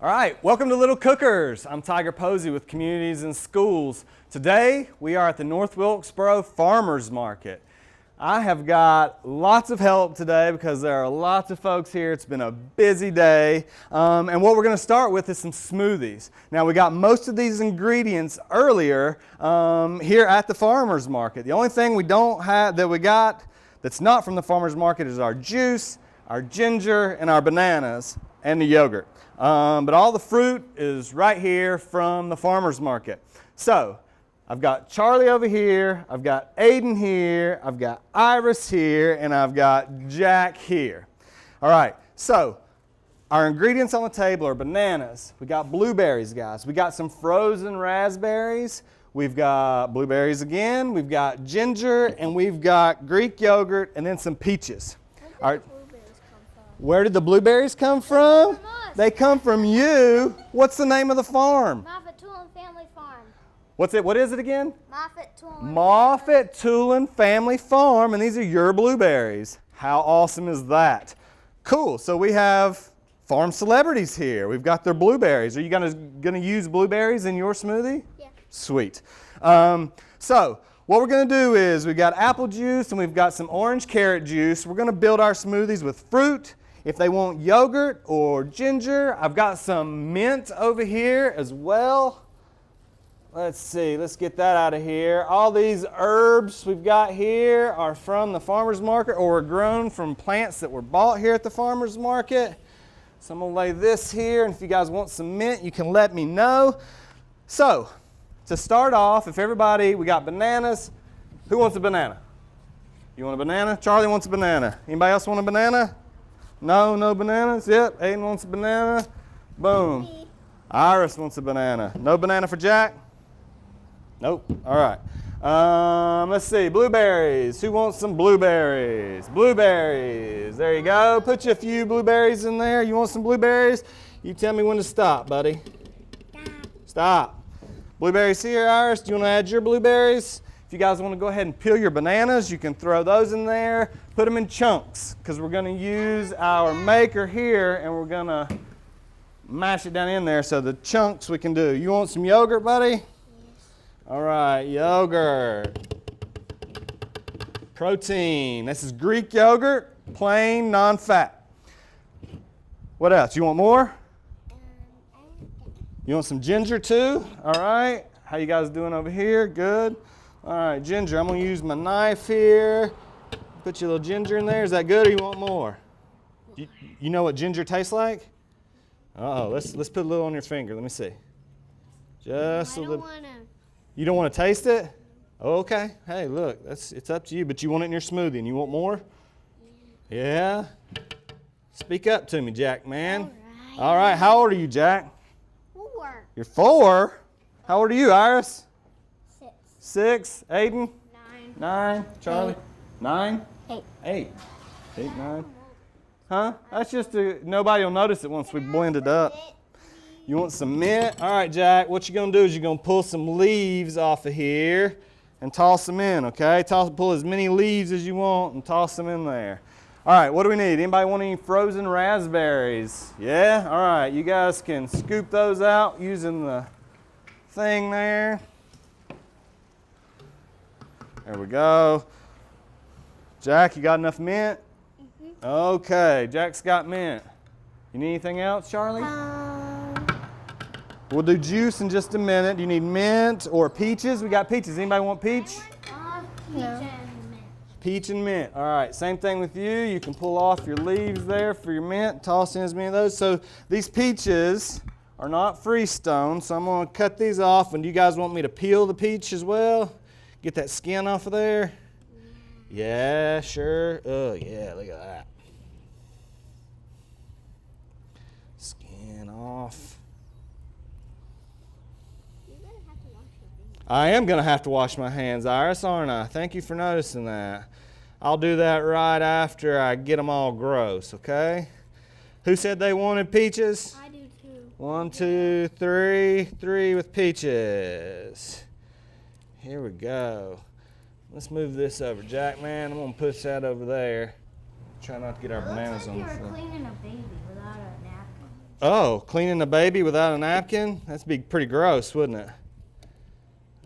All right, welcome to Little Cookers. I'm Tiger Posey with Communities and Schools. Today we are at the North Wilkesboro Farmers Market. I have got lots of help today because there are lots of folks here. It's been a busy day. And what we're going to start with is some smoothies. Now we got most of these ingredients earlier here at the Farmers Market. The only thing we don't have that we got that's not from the Farmers Market is our juice, our ginger, and our bananas, and the yogurt. But all the fruit is right here from the Farmers Market. So I've got Charlie over here, I've got Aiden here, I've got Iris here, and I've got Jack here. All right, so our ingredients on the table are bananas. We got blueberries, guys. We got some frozen raspberries. We've got blueberries again. We've got ginger, and we've got Greek yogurt, and then some peaches. All right. Where did the blueberries come from? They come from you. What's the name of the farm? Moffett Tulin Family Farm. What is it again? Moffett Tulin. Moffett Tulin Family Farm, and these are your blueberries. How awesome is that? Cool. So we have farm celebrities here. We've got their blueberries. Are you gonna use blueberries in your smoothie? Yeah. Sweet. So what we're going to do is we've got apple juice and we've got some orange carrot juice. We're going to build our smoothies with fruit. If they want yogurt or ginger, I've got some mint over here as well. Let's see, let's get that out of here. All these herbs we've got here are from the farmer's market or were grown from plants that were bought here at the farmer's market. So I'm going to lay this here, and if you guys want some mint, you can let me know. So, to start off, we got bananas. Who wants a banana? You want a banana? Charlie wants a banana. Anybody else want a banana? No bananas? Yep, Aiden wants a banana. Boom. Iris wants a banana. No banana for Jack? Nope. All right. Let's see, blueberries. Who wants some blueberries? Blueberries. There you go. Put you a few blueberries in there. You want some blueberries? You tell me when to stop, buddy. Stop. Blueberries here, Iris. Do you want to add your blueberries? If you guys want to go ahead and peel your bananas, you can throw those in there. Put them in chunks because we're going to use our maker here and we're going to mash it down in there so the chunks we can do. You want some yogurt, buddy? Yes. All right, yogurt. Protein. This is Greek yogurt, plain, non-fat. What else? You want more? You want some ginger too? All right. How you guys doing over here? Good. All right, ginger. I'm going to use my knife here. Put your little ginger in there. Is that good or you want more? You know what ginger tastes like? Uh-oh. Let's put a little on your finger. Let me see. Just a little. You don't want to taste it? Okay. Hey, look. It's up to you, but you want it in your smoothie and you want more? Yeah? Speak up to me, Jack, man. All right. How old are you, Jack? 4. You're 4? How old are you, Iris? 6. 6. Aiden? 9. 9. Charlie? 9? 8. 8. 8, 9. Huh? That's just nobody will notice it once we blend it up. You want some mint? All right, Jack, what you're going to do is you're going to pull some leaves off of here and toss them in, okay? Pull as many leaves as you want and toss them in there. All right, what do we need? Anybody want any frozen raspberries? Yeah? All right, you guys can scoop those out using the thing there. There we go. Jack, you got enough mint? Mm-hmm. Okay, Jack's got mint. You need anything else, Charlie? We'll do juice in just a minute. Do you need mint or peaches? We got peaches. Anybody want peach? No. Peach and mint. All right, same thing with you. You can pull off your leaves there for your mint, toss in as many of those. So these peaches are not freestone, so I'm going to cut these off. And do you guys want me to peel the peach as well? Get that skin off of there? Yeah, sure. Oh, yeah, look at that. Skin off. I am going to have to wash my hands, Iris, aren't I? Thank you for noticing that. I'll do that right after I get them all gross, okay? Who said they wanted peaches? I do too. 1, 2, 3. 3 with peaches. Here we go. Let's move this over. Jack, man, I'm going to push that over there. Try not to get our bananas on the floor. It looks like you were cleaning a baby without a napkin. Oh, cleaning the baby without a napkin? That'd be pretty gross, wouldn't it?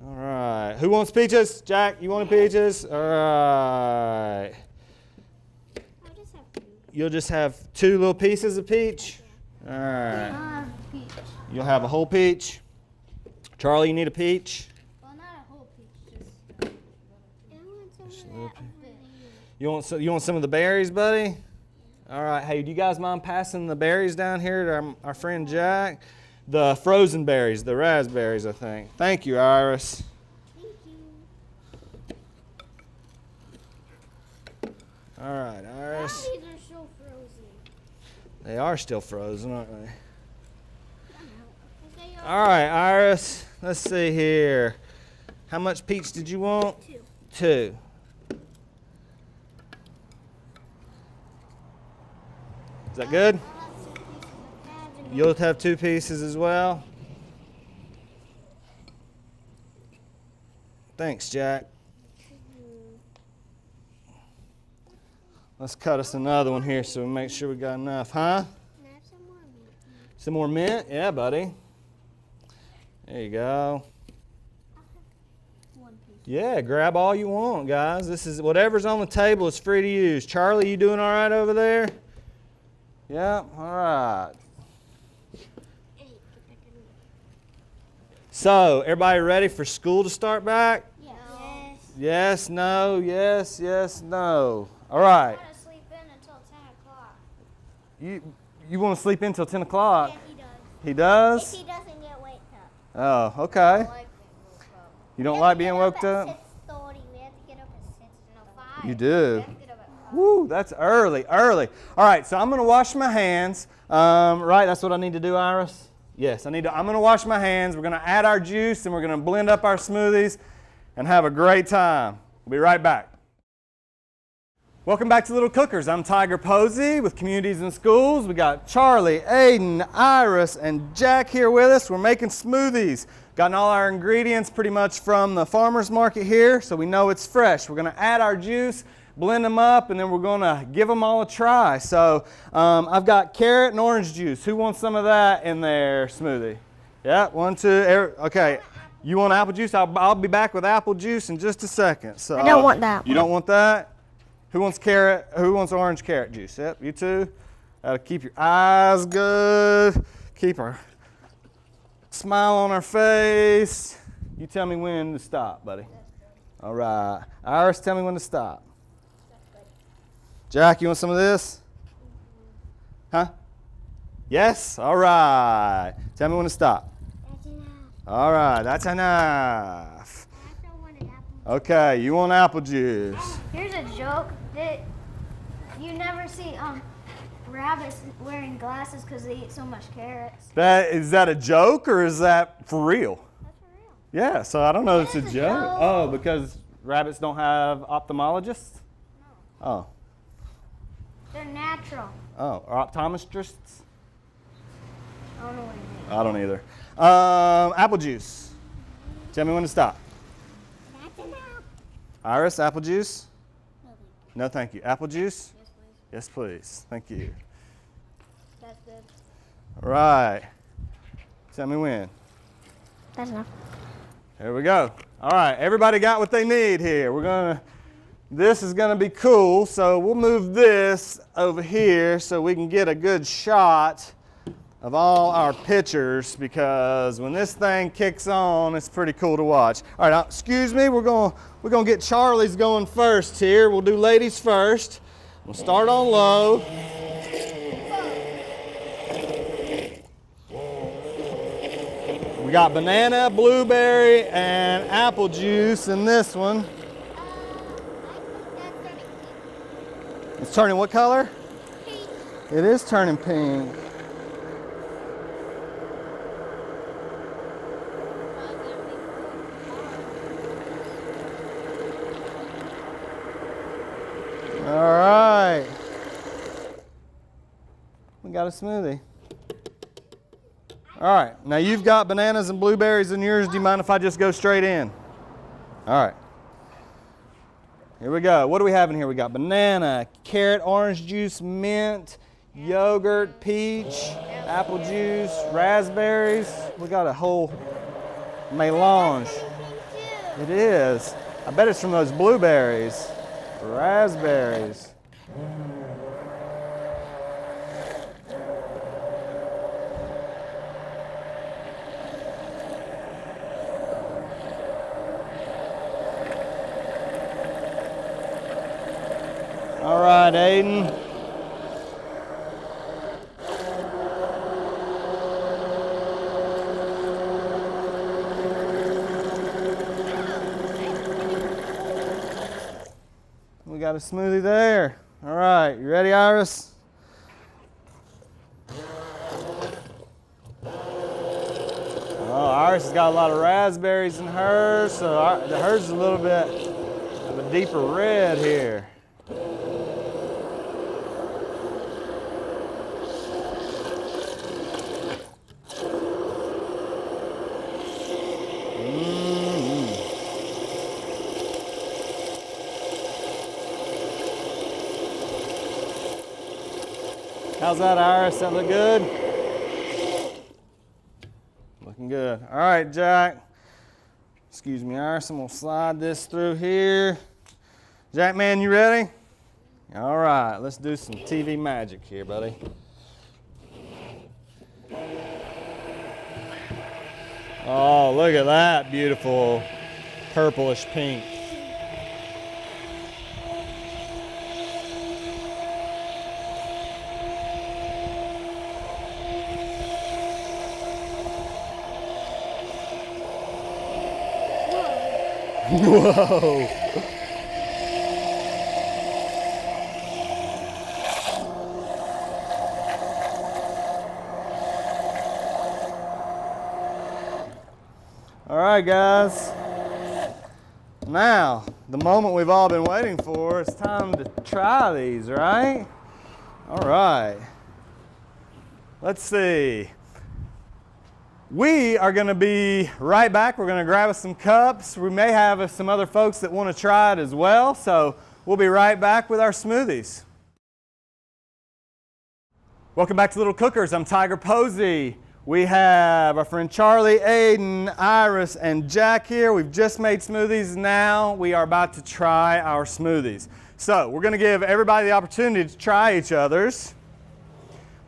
All right. Who wants peaches? Jack, you want peaches? All right. I'll just have two. You'll just have 2 little pieces of peach? All right. Peach. You'll have a whole peach. Charlie, you need a peach? Well, not a whole peach, just. I want some of that. You want some of the berries, buddy? All right. Hey, do you guys mind passing the berries down here to our friend Jack? The frozen berries, the raspberries, I think. Thank you, Iris. Thank you. All right, Iris. These are so frozen. They are still frozen, aren't they? Okay, All right, Iris. Let's see here. How much peach did you want? 2. 2. Is that good? I'll have 2 pieces of that and You'll have 2 pieces as well. Thanks, Jack. Let's cut us another one here so we make sure we got enough, huh? Can I have some more meat? Some more mint? Yeah, buddy. There you go. 1 piece. Yeah, grab all you want, guys. This is whatever's on the table is free to use. Charlie, you doing all right over there? Yeah, all right. So, everybody ready for school to start back? Yes. Yes, no, yes, yes, no. All right. I want to sleep in until 10 o'clock. You want to sleep in until 10 o'clock? Yeah, he does. He does? If he doesn't get waked up. Oh, okay. Like being woke up. You don't like being woke up? At 6:30. We have to get up at 6. No, 5. You do? We have to get up at 5. Woo, that's early. All right, so I'm going to wash my hands. Right, that's what I need to do, Iris? Yes, I'm going to wash my hands. We're going to add our juice and we're going to blend up our smoothies and have a great time. We'll be right back. Welcome back to Little Cookers. I'm Tiger Posey with Communities and Schools. We got Charlie, Aiden, Iris, and Jack here with us. We're making smoothies. Gotten all our ingredients pretty much from the farmer's market here, so we know it's fresh. We're going to add our juice, blend them up, and then we're going to give them all a try. So I've got carrot and orange juice. Who wants some of that in their smoothie? Yeah, 1, 2, okay. You want apple juice? I'll be back with apple juice in just a second. So I don't want that You don't want that? Who wants carrot? Who wants orange carrot juice? Yep, you too. That'll keep your eyes good. Keep our smile on our face. You tell me when to stop, buddy. All right. Iris, tell me when to stop. Jack, you want some of this? Huh? Yes? All right. Tell me when to stop. That's enough. All right, that's enough. I also want an apple. Okay, you want apple juice. Here's a joke that you never see rabbits wearing glasses because they eat so much carrots. Is that a joke or is that for real? That's for real. Yeah, so I don't know if it's a It's a joke. joke. Oh, because rabbits don't have ophthalmologists? No. Oh. They're natural. Oh, or optometrists? I don't know what it means. I don't either. Apple juice. Tell me when to stop. That's enough. Iris, apple juice? No, No, thank you. Apple juice? yes, please. Yes, please. Thank you. That's good. All right. Tell me when. That's enough. There we go. All right, everybody got what they need here. This is gonna be cool, so we'll move this over here so we can get a good shot of all our pictures, because when this thing kicks on, it's pretty cool to watch. All right, now, excuse me, we're gonna get Charlie's going first here. We'll do ladies first. We'll start on low. We got banana, blueberry, and apple juice in this one. It's turning what color? Pink. It is turning pink. All right. We got a smoothie. All right. Now you've got bananas and blueberries in yours. Do you mind if I just go straight in? All right. Here we go. What do we have in here? We got banana, carrot, orange juice, mint, yogurt, peach, apple juice, raspberries. We got a whole melange. It is. I bet it's from those blueberries, raspberries. All right, Aiden. We got a smoothie there. All right, you ready, Iris? Oh, Iris has got a lot of raspberries in hers, so hers is a little bit of a deeper red here. How's that, Iris? That look good? Looking good. All right, Jack. Excuse me, Iris. I'm going to slide this through here. Jack, man, you ready? All right, let's do some TV magic here, buddy. Oh, look at that beautiful purplish pink. Whoa. All right, guys. Now, the moment we've all been waiting for, it's time to try these, right? All right. Let's see. We are going to be right back. We're going to grab us some cups. We may have some other folks that want to try it as well. So we'll be right back with our smoothies. Welcome back to Little Cookers. I'm Tiger Posey. We have our friend Charlie, Aiden, Iris, and Jack here. We've just made smoothies. Now we are about to try our smoothies. So we're going to give everybody the opportunity to try each other's.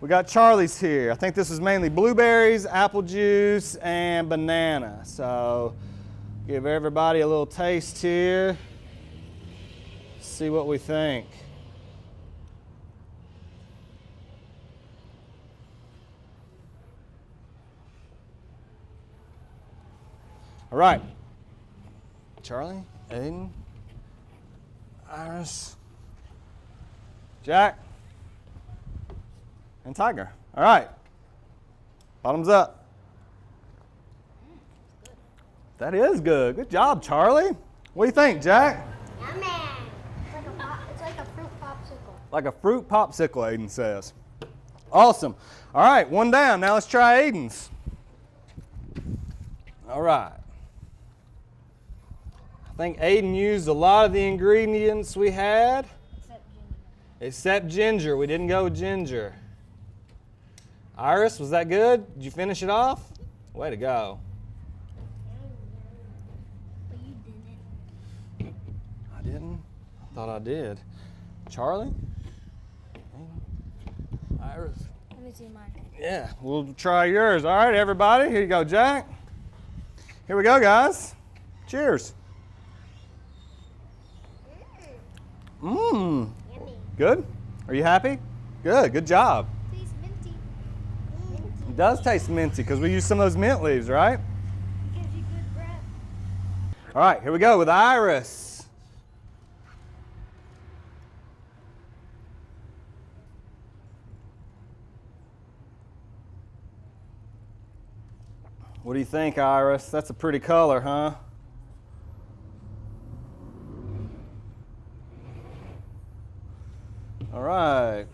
We got Charlie's here. I think this is mainly blueberries, apple juice, and banana. So give everybody a little taste here. See what we think. All right. Charlie, Aiden, Iris, Jack, and Tiger. All right. Bottoms up. That is good. Good job, Charlie. What do you think, Jack? Yummy. It's like a fruit popsicle. Like a fruit popsicle, Aiden says. Awesome. All right, one down. Now let's try Aiden's. All right. I think Aiden used a lot of the ingredients we had. Except ginger. We didn't go with ginger. Iris, was that good? Did you finish it off? Way to go. But you didn't. I didn't? I thought I did. Charlie? Iris? Let me see mine. Yeah, we'll try yours. All right, everybody. Here you go, Jack. Here we go, guys. Cheers. Mmm. Yummy. Good? Are you happy? Good. Good job. Tastes minty. It does taste minty because we used some of those mint leaves, right? Gives you good breath. All right, here we go with Iris. What do you think, Iris? That's a pretty color, huh? All right.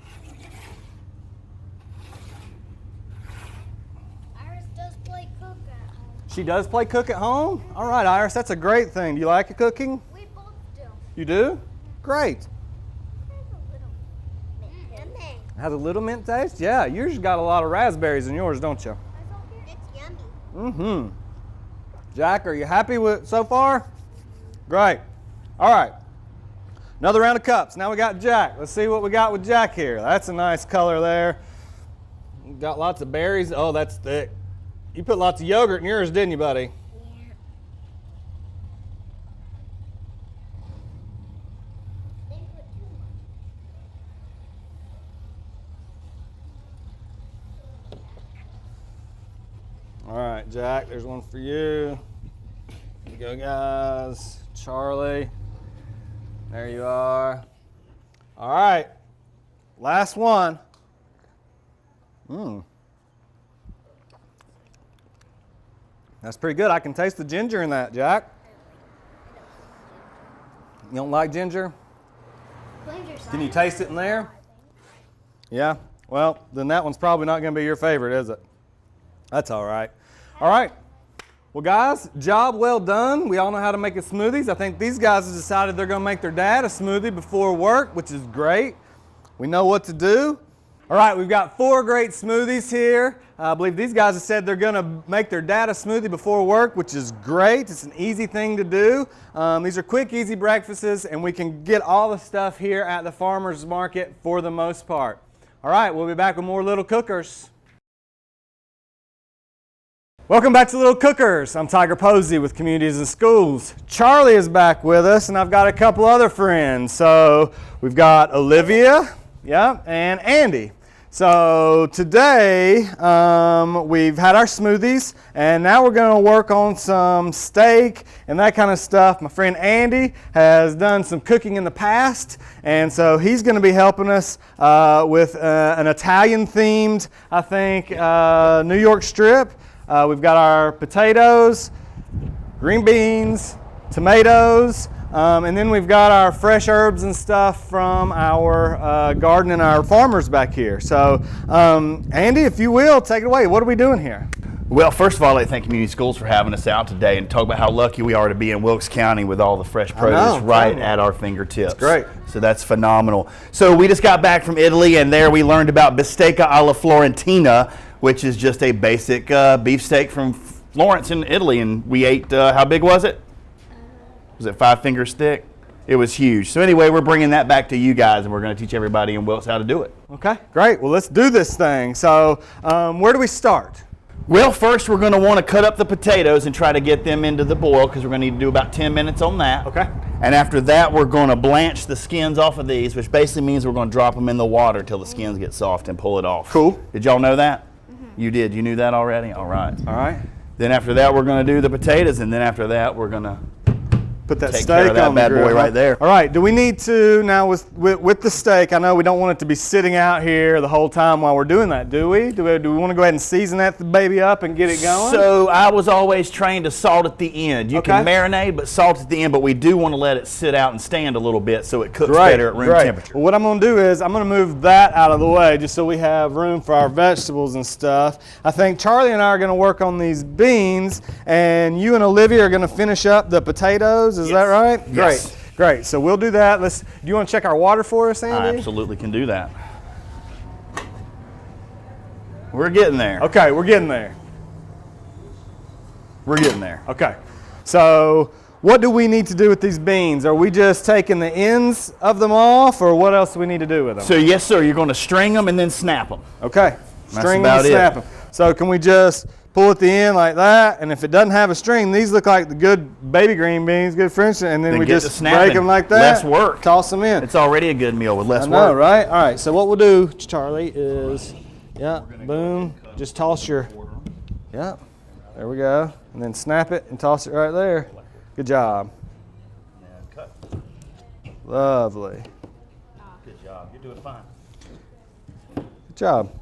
Iris does play cook at home. She does play cook at home? All right, Iris, that's a great thing. Do you like cooking? We both do. You do? Great. There's a little bit. Yummy. Has a little mint taste? Yeah, yours got a lot of raspberries in yours, don't you? It's yummy. Mm-hmm. Jack, are you happy with so far? Great. All right. Another round of cups. Now we got Jack. Let's see what we got with Jack here. That's a nice color there. Got lots of berries. Oh, that's thick. You put lots of yogurt in yours, didn't you, buddy? All right, Jack, there's one for you. Here you go, guys. Charlie, there you are. All right, last one. That's pretty good. I can taste the ginger in that, Jack. You don't like ginger? Can you taste it in there? Yeah? Well, then that one's probably not going to be your favorite, is it? That's all right. All right. Well, guys, job well done. We all know how to make smoothies. I think these guys have decided they're going to make their dad a smoothie before work, which is great. We know what to do. All right, we've got 4 great smoothies here. I believe these guys have said they're going to make their dad a smoothie before work, which is great. It's an easy thing to do. These are quick, easy breakfasts, and we can get all the stuff here at the farmer's market for the most part. All right, we'll be back with more Little Cookers. Welcome back to Little Cookers. I'm Tiger Posey with Communities and Schools. Charlie is back with us, and I've got a couple other friends. So we've got Olivia, and Andy. So today we've had our smoothies, and now we're going to work on some steak and that kind of stuff. My friend Andy has done some cooking in the past, and so he's going to be helping us with an Italian-themed, I think, New York strip. We've got our potatoes, green beans, tomatoes, and then we've got our fresh herbs and stuff from our garden and our farmers back here. So, Andy, if you will, take it away. What are we doing here? Well, first of all, I'd like to thank Community Schools for having us out today and talk about how lucky we are to be in Wilkes County with all the fresh produce right at our fingertips. That's great. So that's phenomenal. So we just got back from Italy, and there we learned about bistecca alla Florentina, which is just a basic beefsteak from Florence in Italy. And we ate, how big was it? Was it 5 fingers thick? It was huge. So anyway, we're bringing that back to you guys, and we're going to teach everybody in Wilkes how to do it. Okay, great. Well, let's do this thing. So where do we start? Well, first we're going to want to cut up the potatoes and try to get them into the boil, because we're going to need to do about 10 minutes on that. Okay. And after that, we're going to blanch the skins off of these, which basically means we're going to drop them in the water till the skins get soft and pull it off. Cool. Did y'all know that? You did. You knew that already? All right. All right. Then after that, we're going to do the potatoes, and then after that, we're going to put that take steak care of that on bad the grill. boy right there. All right, do we need to, now with the steak, I know we don't want it to be sitting out here the whole time while we're doing that, do we? Do we want to go ahead and season that baby up and get it going? So I was always trained to salt at the end. You can marinate, but salt at the end, but we do want to let it sit out and stand a little bit so it cooks better at room temperature. Well, what I'm going to do is I'm going to move that out of the way just so we have room for our vegetables and stuff. I think Charlie and I are going to work on these beans, and you and Olivia are going to finish up the potatoes. Is that right? Yes. Great. So we'll do that. Do you want to check our water for us, Andy? I absolutely can do that. We're getting there. Okay, we're getting there. We're getting there. Okay. So what do we need to do with these beans? Are we just taking the ends of them off, or what else do we need to do with them? So yes, sir, you're going to string them and then snap them. Okay. String them about and snap them. So can we just pull at the end like that, and if it doesn't have a string, these look like the good baby green beans, good French, and then we just break them like that. Less work. Toss them in. It's already a good meal with less I know, work. right? All right, so what we'll do, Charlie, is, boom, just toss your, there we go, and then snap it and toss it right there. Good job. Lovely. Good job. You're doing fine. Good job.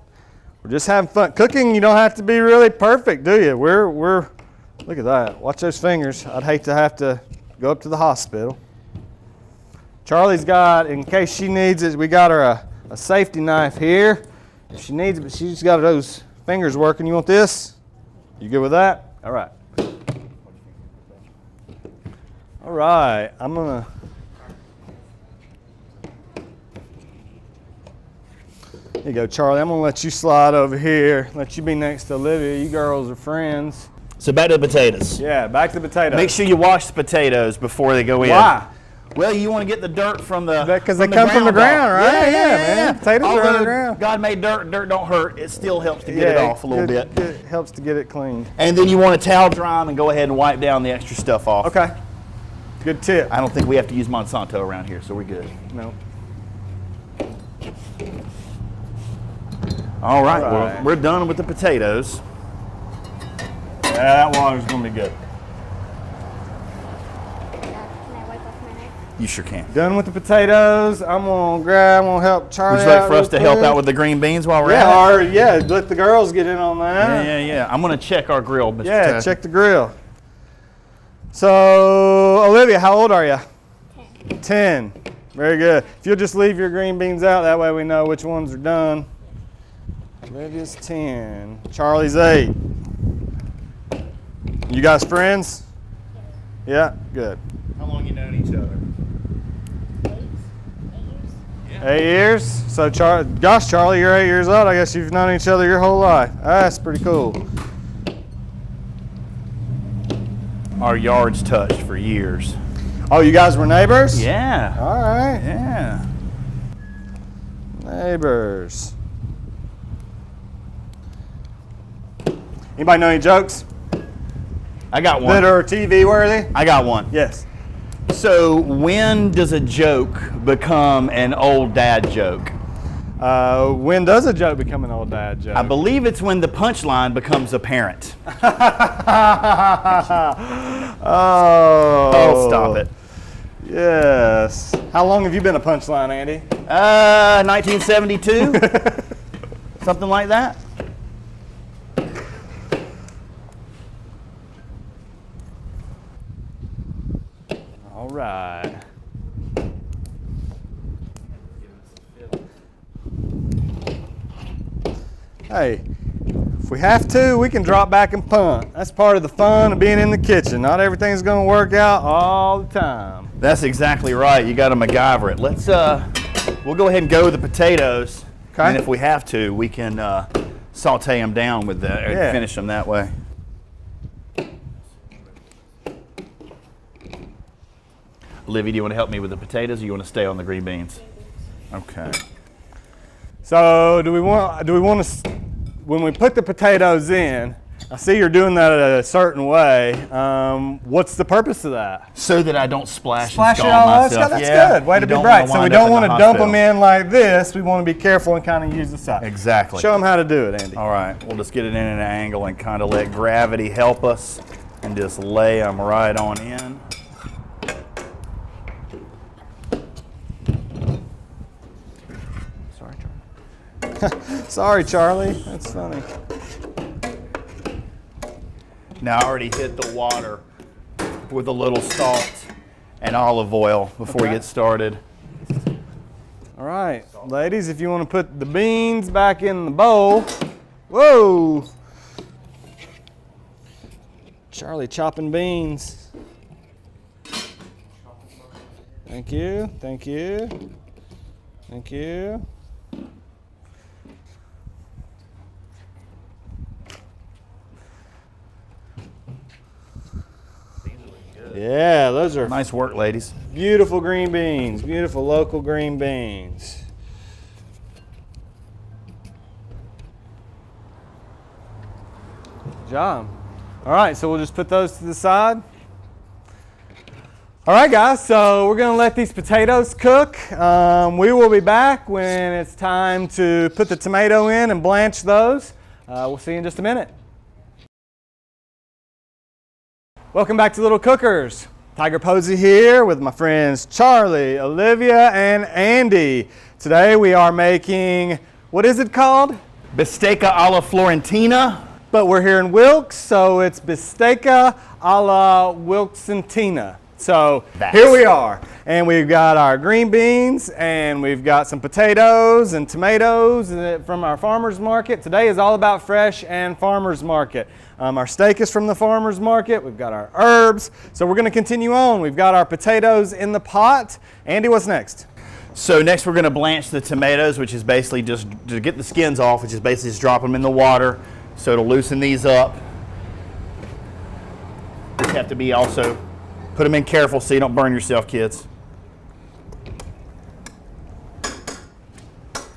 We're just having fun. Cooking, you don't have to be really perfect, do you? We're look at that. Watch those fingers. I'd hate to have to go up to the hospital. Charlie's got, in case she needs it, we got her a safety knife here. If she needs it, but she's got those fingers working. You want this? You good with that? All right. All right. I'm going to Here you go, Charlie. I'm gonna let you slide over here. Let you be next to Olivia. You girls are friends. So back to the potatoes. Yeah, back to the potatoes. Make sure you wash the potatoes before they go in. Why? Well, you want to get the dirt from the Because they come from the ground, off. right? Yeah, man. Potatoes are Although underground. God made dirt, dirt don't hurt. It still helps to get it off a little bit. It helps to get it clean. And then you want to towel dry them and go ahead and wipe down the extra stuff off. Okay. Good tip. I don't think we have to use Monsanto around here, so we're good. No. All right, All right. well, we're done with the potatoes. Yeah, that water's gonna be good. Can I wipe off my knife? You sure can. Done with the potatoes. I'm gonna help Charlie. Would you like out for us to real help quick. out with the green beans while we're Yeah, at it? or yeah, let the girls get in on that. Yeah. I'm going to check our grill, Mr. Yeah, Tuck. check the grill. So, Olivia, how old are you? 10. 10. Very good. If you'll just leave your green beans out, that way we know which ones are done. Olivia's 10. Charlie's 8. You guys friends? Yeah, good. How long you known each other? 8 years. 8 years? So, gosh, Charlie, you're 8 years old. I guess you've known each other your whole life. That's pretty cool. Our yards touched for years. Oh, you guys were neighbors? Yeah. All right. Yeah. Neighbors. Anybody know any jokes I got one. that are TV worthy? I got one. Yes. So when does a joke become an old dad joke? When does a joke become an old dad joke? I believe it's when the punchline becomes apparent. Oh, Stop it. Yes. How long have you been a punchline, Andy? 1972? Something like that? All right. Hey, if we have to, we can drop back and punt. That's part of the fun of being in the kitchen. Not everything's going to work out all the time. That's exactly right. You got to MacGyver it. Let's we'll go ahead and go with the potatoes. Okay. And if we have to, we can saute them down with the Yeah. finish them that way. Olivia, do you want to help me with the potatoes, or you want to stay on the green beans? Okay. So, do we want to, when we put the potatoes in, I see you're doing that a certain way. What's the purpose of that? So that I don't splash Splash and it scald all over. myself. That's Yeah, good. Way you to be don't bright. wanna So we wind don't up want to the dump them hospital. in like this. We want to be careful and kind of use the side. Exactly. Show them how to do it, Andy. All right, we'll just get it in an angle and kind of let gravity help us and just lay them right on in. Sorry, Charlie. Sorry, Charlie. That's funny. Now I already hit the water with a little salt and olive oil before we Okay. get started. All right, ladies, if you want to put the beans back in the bowl. Whoa! Charlie chopping beans. Thank you, thank you, thank you. Yeah, those are Nice work, ladies. beautiful green beans, beautiful local green beans. Good job. All right, so we'll just put those to the side. All right, guys, so we're gonna let these potatoes cook. We will be back when it's time to put the tomato in and blanch those. We'll see you in just a minute. Welcome back to Little Cookers. Tiger Posey here with my friends Charlie, Olivia, and Andy. Today we are making, what is it called? Bistecca alla Florentina. But we're here in Wilkes, so it's Bistecca alla Wilksentina. So here we are, and we've got our green beans, and we've got some potatoes and tomatoes from our farmer's market. Today is all about fresh and farmer's market. Our steak is from the farmer's market. We've got our herbs. So we're going to continue on. We've got our potatoes in the pot. Andy, what's next? So next we're going to blanch the tomatoes, which is basically just to get the skins off, which is basically just drop them in the water. So to loosen these up, just have to be also, put them in careful so you don't burn yourself, kids.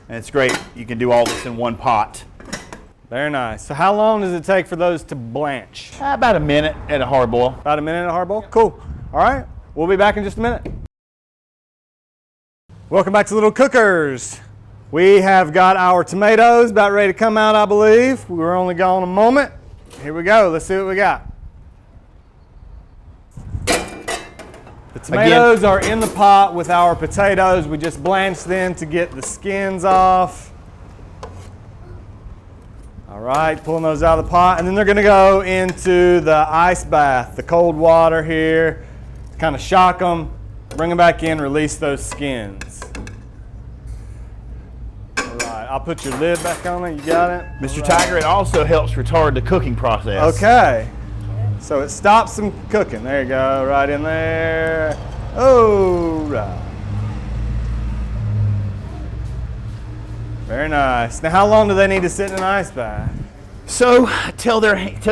And it's great, you can do all this in one pot. Very nice. So how long does it take for those to blanch? About a minute at a hard boil. About a minute in a hard boil? Cool. All right, we'll be back in just a minute. Welcome back to Little Cookers. We have got our tomatoes about ready to come out, I believe. We were only gone a moment. Here we go. Let's see what we got. The tomatoes are in the pot with our potatoes. We just blanched them to get the skins off. All right, pulling those out of the pot. And then they're going to go into the ice bath, the cold water here. Kind of shock them, bring them back in, release those skins. All right, I'll put your lid back on it. You got it? Mr. Tiger, it also helps retard the cooking process. Okay. So it stops them cooking. There you go, right in there. Oh, right. Very nice. Now, how long do they need to sit in an ice bath? So till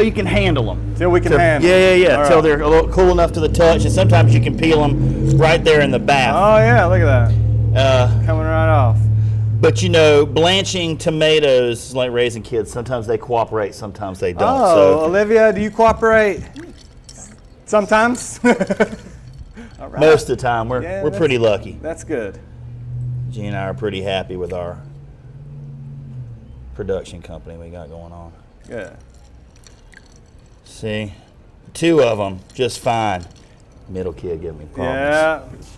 you can handle them. Till we can handle Yeah, yeah, yeah. All Till right. they're a little cool enough to the touch, and sometimes you can peel them right there in the bath. Oh, yeah, look at that. Coming right off. But you know, blanching tomatoes is like raising kids. Sometimes they cooperate, sometimes they don't. Oh, So Olivia, do you cooperate? Sometimes? All right. most of the time, we're that's- pretty lucky. That's good. Jean and I are pretty happy with our production company we got going on. Good. See, 2 of them just fine. Middle kid giving me problems.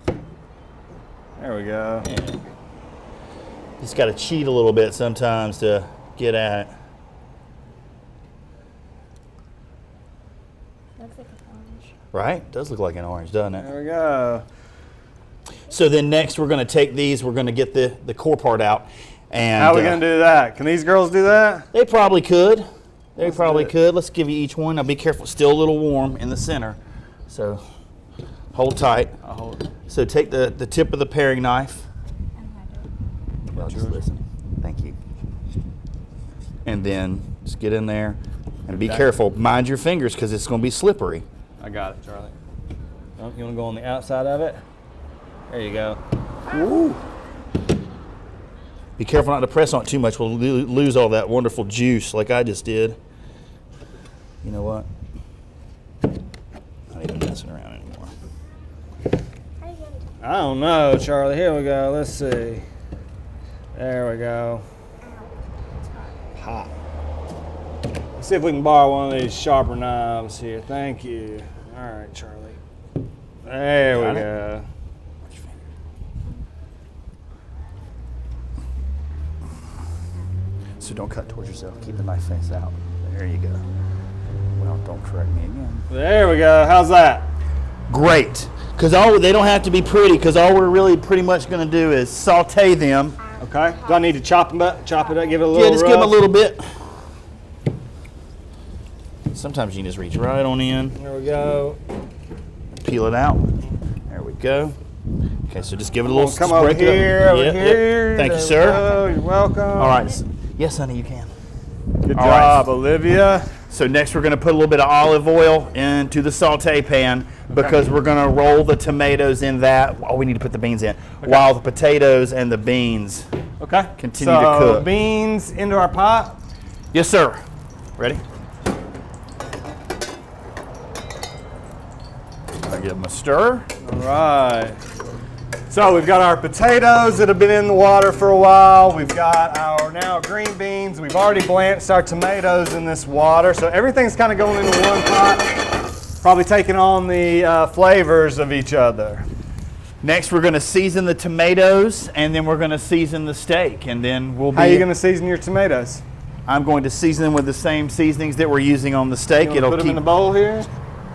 Yeah. There we go. Yeah. Just got to cheat a little bit sometimes to get at it. Looks like an orange. Right? Does look like an orange, doesn't it? There we go. So then next we're going to take these, we're going to get the core part out. And How are we going to do that? Can these girls do that? They probably could. They Let's probably do it. could. Let's give you each one. Now be careful, still a little warm in the center. So hold tight. I'll hold it. So take the tip of the paring knife. I'm gonna do it. Well, just listen. Thank you. And then just get in there and be Okay. careful. Mind your fingers because it's going to be slippery. I got it, Charlie. Oh, you want to go on the outside of it? There you go. Ooh. Be careful not to press on it too much. We'll lose all that wonderful juice like I just did. You know what? Not even messing around anymore. How do you get it? I don't know, Charlie. Here we go. Let's see. There we go. Pop. Let's see if we can borrow one of these sharper knives here. Thank you. All right, Charlie. There Got we it? go. So don't cut towards yourself. Keep the knife face out. There you go. Well, don't correct me again. There we go. How's that? Great. Because they don't have to be pretty. Because all we're really pretty much going to do is saute them. Okay. Do I need to chop them up? Chop it up. Give it a little. Yeah, just give them a rough? little bit. Sometimes you can just reach right on in, There we go. peel it out. There we go. Okay, so just give it a little Come over break it up. here. Over Yep, here. yep. Thank you, There we sir. go. You're welcome. All right. Yes, honey, you can. Good All job, right. Olivia. So next we're going to put a little bit of olive oil into the saute pan because we're going to roll the tomatoes in that. Oh, we need to put the beans in while the potatoes and the beans. Okay. Continue to cook. Beans into our pot. Yes, sir. Ready? I give them a stir. All right. So we've got our potatoes that have been in the water for a while. We've got our now green beans. We've already blanched our tomatoes in this water. So everything's kind of going into one pot, probably taking on the flavors of each other. Next, we're going to season the tomatoes, and then we're going to season the steak, and then we'll be. How are you going to season your tomatoes? I'm going to season them with the same seasonings that we're using on the steak. You wanna put them in the bowl here?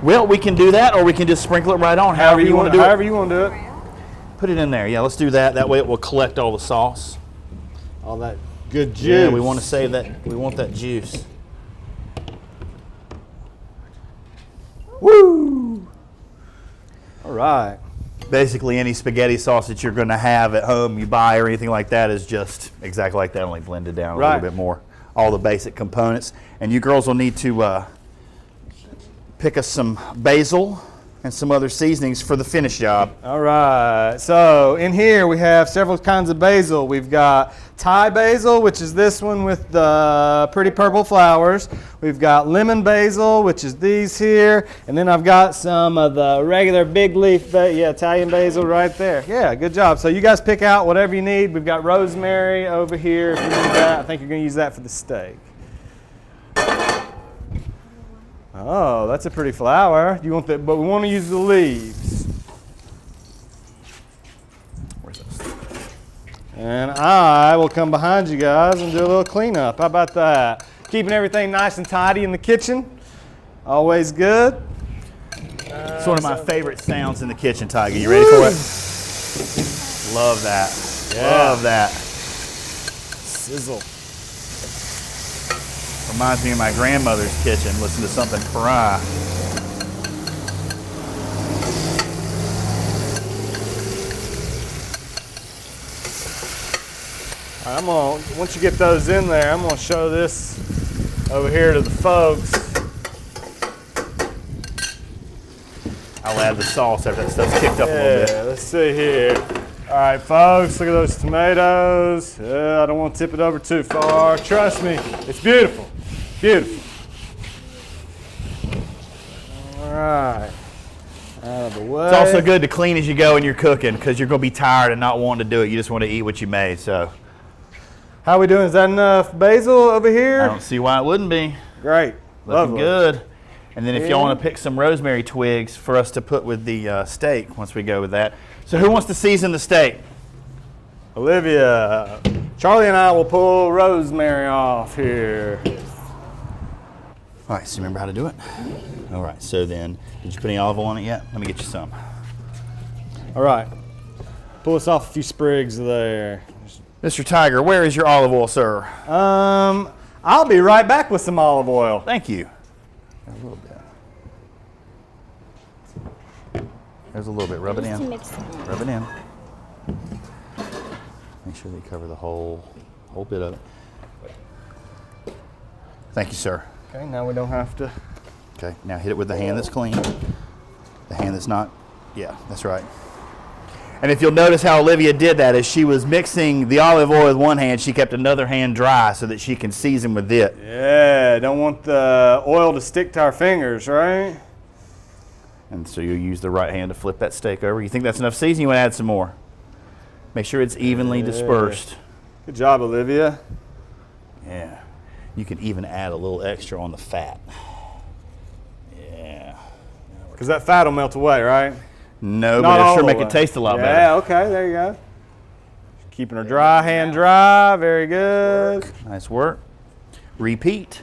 Well, we can do that, or we can just sprinkle it right on. However you want to do it. However you want to do it. Put it in there. Yeah, let's do that. That way it will collect all the sauce. All that good juice. Yeah, we want to save that. We want that juice. Woo! All right. Basically, any spaghetti sauce that you're going to have at home, you buy or anything like that, is just exactly like that, only blended down a Right. little bit more. All the basic components. And you girls will need to pick us some basil and some other seasonings for the finish job. All right, so in here we have several kinds of basil. We've got Thai basil, which is this one with the pretty purple flowers. We've got lemon basil, which is these here. And then I've got some of the regular big leaf, Italian basil right there. Yeah, good job. So you guys pick out whatever you need. We've got rosemary over here if you need that. I think you're gonna use that for the steak. Oh, that's a pretty flower. You want that, but we want to use the leaves. Where's this? And I will come behind you guys and do a little cleanup. How about that? Keeping everything nice and tidy in the kitchen. Always good. It's one of my favorite sounds in the kitchen, Tiger. You ready for it? Love that. Yeah. Love that. Sizzle. Reminds me of my grandmother's kitchen. Listen to something fry. I'm gonna, once you get those in there, I'm gonna show this over here to the folks. I'll add the sauce after that stuff's kicked up a little bit. Yeah, let's see here. All right, folks, look at those tomatoes. I don't want to tip it over too far. Trust me, it's beautiful. Beautiful. All right. Out of the way. It's also good to clean as you go when you're cooking because you're going to be tired and not wanting to do it. You just want to eat what you made. So How we doing? Is that enough basil over here? I don't see why it wouldn't be. Great. Looking Lovely. good. And then if Yeah. y'all want to pick some rosemary twigs for us to put with the steak once we go with that. So who wants to season the steak? Olivia. Charlie and I will pull rosemary off here. All right, so you remember how to do it? All right, so then, did you put any olive oil on it yet? Let me get you some. All right. Pull us off a few sprigs there. Mr. Tiger, where is your olive oil, sir? I'll be right back with some olive oil. Thank you. A little bit. There's a little bit. Rub it in. Rub it in. Make sure they cover the whole bit of it. Thank you, sir. Okay, now we don't have to. Okay, now hit it with the hand that's clean. The hand that's not, yeah, that's right. And if you'll notice how Olivia did that, as she was mixing the olive oil with one hand, she kept another hand dry so that she can season with it. Yeah, don't want the oil to stick to our fingers, right? And so you'll use the right hand to flip that steak over. You think that's enough seasoning? You want to add some more? Make sure it's evenly dispersed. Good job, Olivia. Yeah. You can even add a little extra on the fat. Yeah. Because that fat will melt away, right? No, Not but all it'll sure the make way. it taste a lot Yeah, better. okay, there you go. Keeping her dry, hand dry, very good. Nice work. Repeat.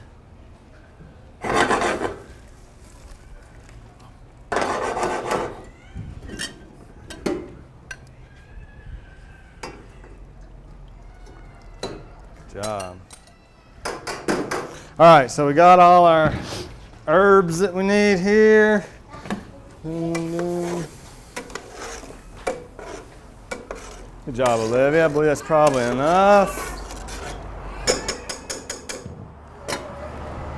Good job. All right, so we got all our herbs that we need here. Good job, Olivia. I believe that's probably enough.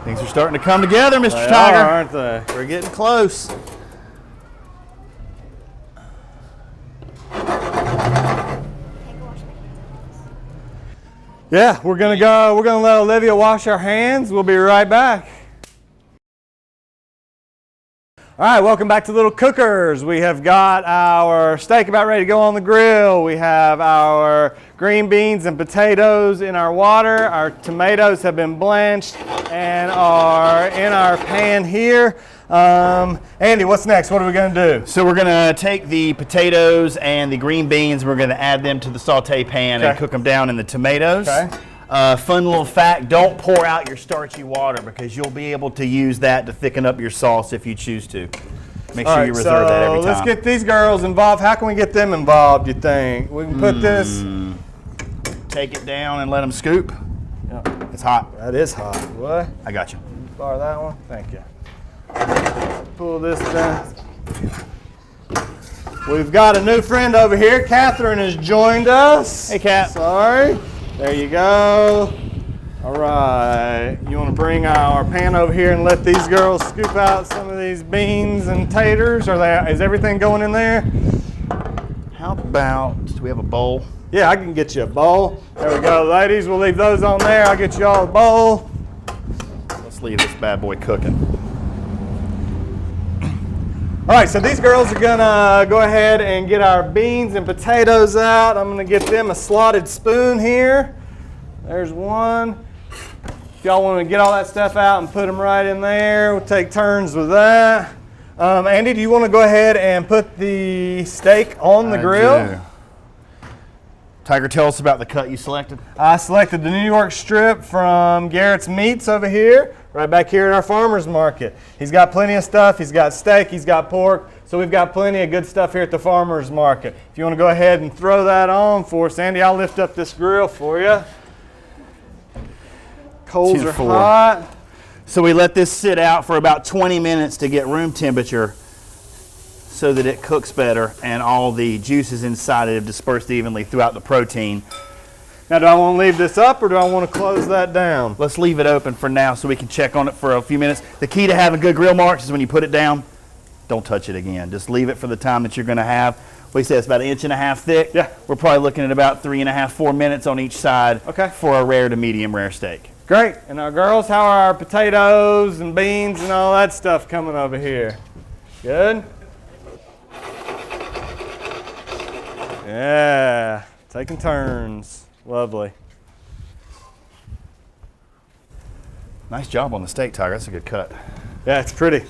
Things are starting to come together, Mr. They Tiger. are, aren't they? We're getting close. Yeah, we're gonna go. We're gonna let Olivia wash our hands. We'll be right back. All right, welcome back to Little Cookers. We have got our steak about ready to go on the grill. We have our green beans and potatoes in our water. Our tomatoes have been blanched and are in our pan here. Andy, what's next? What are we gonna do? So we're gonna take the potatoes and the green beans. We're gonna add them to the saute pan and Okay. cook them down in the tomatoes. Okay. Fun little fact, don't pour out your starchy water because you'll be able to use that to thicken up your sauce if you choose to. Make sure you reserve that every time. Let's get these girls involved. How can we get them involved, you think? We can put this. Take it down and let them scoop. Yeah, It's hot. that is hot. What? I got you. Borrow that one? Thank you. Pull this down. We've got a new friend over here. Catherine has joined us. Hey, Kat. Sorry. There you go. All right. You want to bring our pan over here and let these girls scoop out some of these beans and taters? Is everything going in there? How about, do we have a bowl? Yeah, I can get you a bowl. There we go, ladies. We'll leave those on there. I'll get you all a bowl. Let's leave this bad boy cooking. All right, so these girls are gonna go ahead and get our beans and potatoes out. I'm gonna get them a slotted spoon here. There's one. If y'all want to get all that stuff out and put them right in there, we'll take turns with that. Andy, do you want to go ahead and put the steak on the grill? Do. Tiger, tell us about the cut you selected. I selected the New York strip from Garrett's Meats over here, right back here at our farmer's market. He's got plenty of stuff. He's got steak, he's got pork, so we've got plenty of good stuff here at the farmer's market. If you want to go ahead and throw that on for us, Andy, I'll lift up this grill for you. Coals are 10-4. hot. So we let this sit out for about 20 minutes to get room temperature so that it cooks better and all the juices inside it have dispersed evenly throughout the protein. Now, do I want to leave this up or do I want to close that down? Let's leave it open for now so we can check on it for a few minutes. The key to having good grill marks is when you put it down, don't touch it again. Just leave it for the time that you're going to have. We say it's about 1.5 inches thick. Yeah. We're probably looking at about 3.5, 4 minutes on each side Okay. for a rare to medium rare steak. Great. And our girls, how are our potatoes and beans and all that stuff coming over here? Good? Yeah. Taking turns. Lovely. Nice job on the steak, Tiger. That's a good cut. Yeah, it's pretty.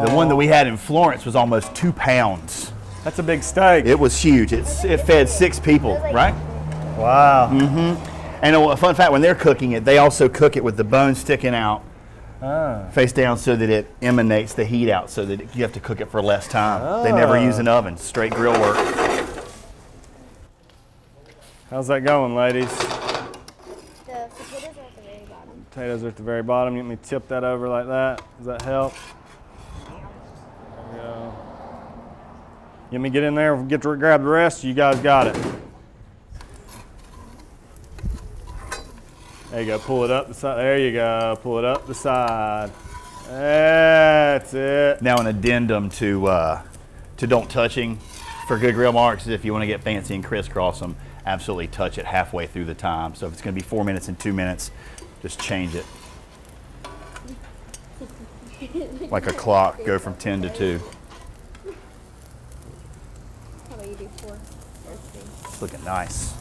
The one that we had in Florence was almost 2 pounds. That's a big steak. It was huge. It fed 6 people, right? Wow. And a fun fact, when they're cooking it, they also cook it with the bone sticking out face down so that it emanates the heat out so that you have to cook it for less time. They never use an oven, straight grill work. How's that going, ladies? The potatoes are at the very bottom. Potatoes are at the very bottom. You want me to tip that over like that? Does that help? There we go. You want me to get in there and grab the rest? You guys got it. There you go. Pull it up the side. There you go. Pull it up the side. That's it. Now an addendum to don't touching for good grill marks is if you want to get fancy and crisscross them, absolutely touch it halfway through the time. So if it's going to be 4 minutes and 2 minutes, just change it. Like a clock, go from 10 to 2. How about you do 4 or 3? It's looking nice.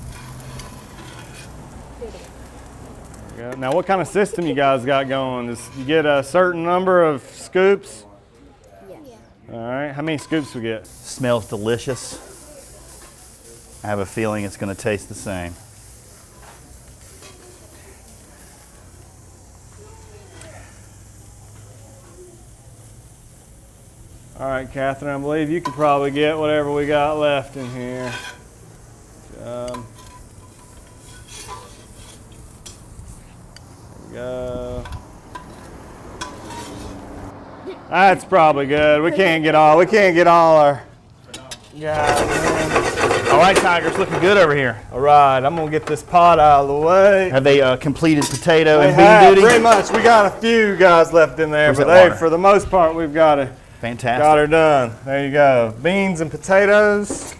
Yeah. Now, what kind of system you guys got going? You get a certain number of scoops? Yes. All right. How many scoops we get? Smells delicious. I have a feeling it's going to taste the same. All right, Catherine, I believe you could probably get whatever we got left in here. There we go. That's probably good. We can't get all our. Yeah. All right, Tiger's looking good over here. All right, I'm gonna get this pot out of the way. Have they completed potato They and have, bean duty? pretty much. We got a few guys left in there, Where's but that water? for the most part, we've got her Fantastic. done. There you go. Beans and potatoes.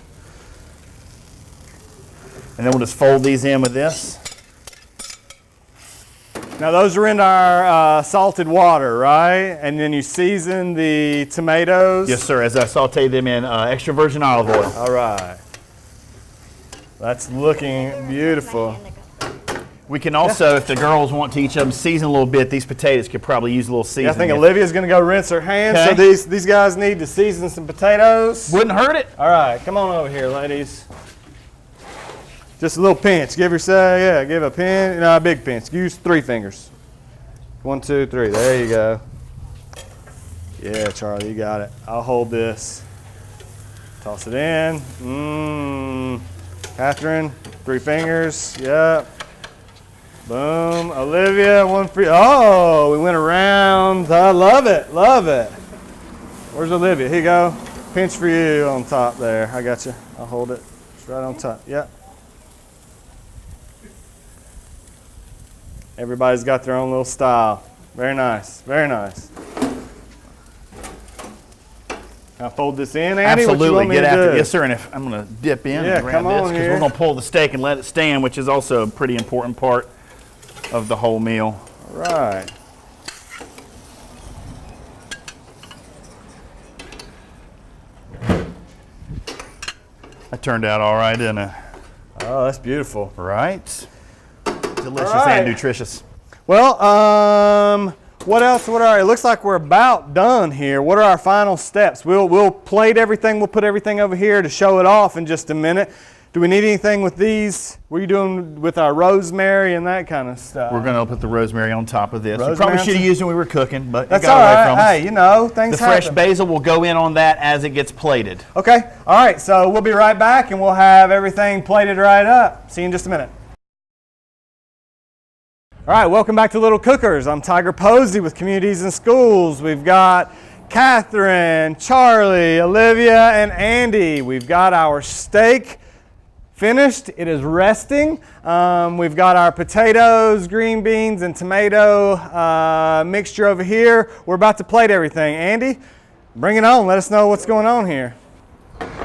And then we'll just fold these in with this. Now those are in our salted water, right? And then you season the tomatoes. Yes, sir, as I saute them in extra virgin olive oil. All right. That's looking beautiful. We can also, if the girls want to each of them season a little bit, these potatoes could probably use a little seasoning. Yeah, I think Olivia's gonna go rinse her hands. Okay. So these guys need to season some potatoes. Wouldn't hurt it. All right, come on over here, ladies. Just a little pinch. Give a pinch. No, a big pinch. Use 3 fingers. 1, 2, 3. There you go. Yeah, Charlie, you got it. I'll hold this. Toss it in. Catherine, 3 fingers. Yep. Boom. Olivia, 1 for you. Oh, we went around. I love it. Love it. Where's Olivia? Here you go. Pinch for you on top there. I got you. I'll hold it. It's right on top. Yep. Everybody's got their own little style. Very nice. Very nice. Can I fold this in, Andy? What you Absolutely. want me Get to after do? it. Yes, sir. And if I'm going to dip in Yeah, and grab come this on because here. we're going to pull the steak and let it stand, which is also a pretty important part of the whole meal. All right. That turned out all right, didn't it? Oh, that's beautiful. Right? Delicious All right. and nutritious. Well, what else? It looks like we're about done here. What are our final steps? We'll plate everything. We'll put everything over here to show it off in just a minute. Do we need anything with these? What are you doing with our rosemary and that kind of stuff? We're going to put the rosemary on top of this. We Rosemary probably on should have top? used it when we were cooking, but That's it got all away right. from us. Hey, you know, things The fresh happen. basil will go in on that as it gets plated. Okay. All right. So we'll be right back and we'll have everything plated right up. See you in just a minute. All right. Welcome back to Little Cookers. I'm Tiger Posey with Communities and Schools. We've got Catherine, Charlie, Olivia, and Andy. We've got our steak finished. It is resting. We've got our potatoes, green beans, and tomato mixture over here. We're about to plate everything. Andy, bring it on. Let us know what's going on here.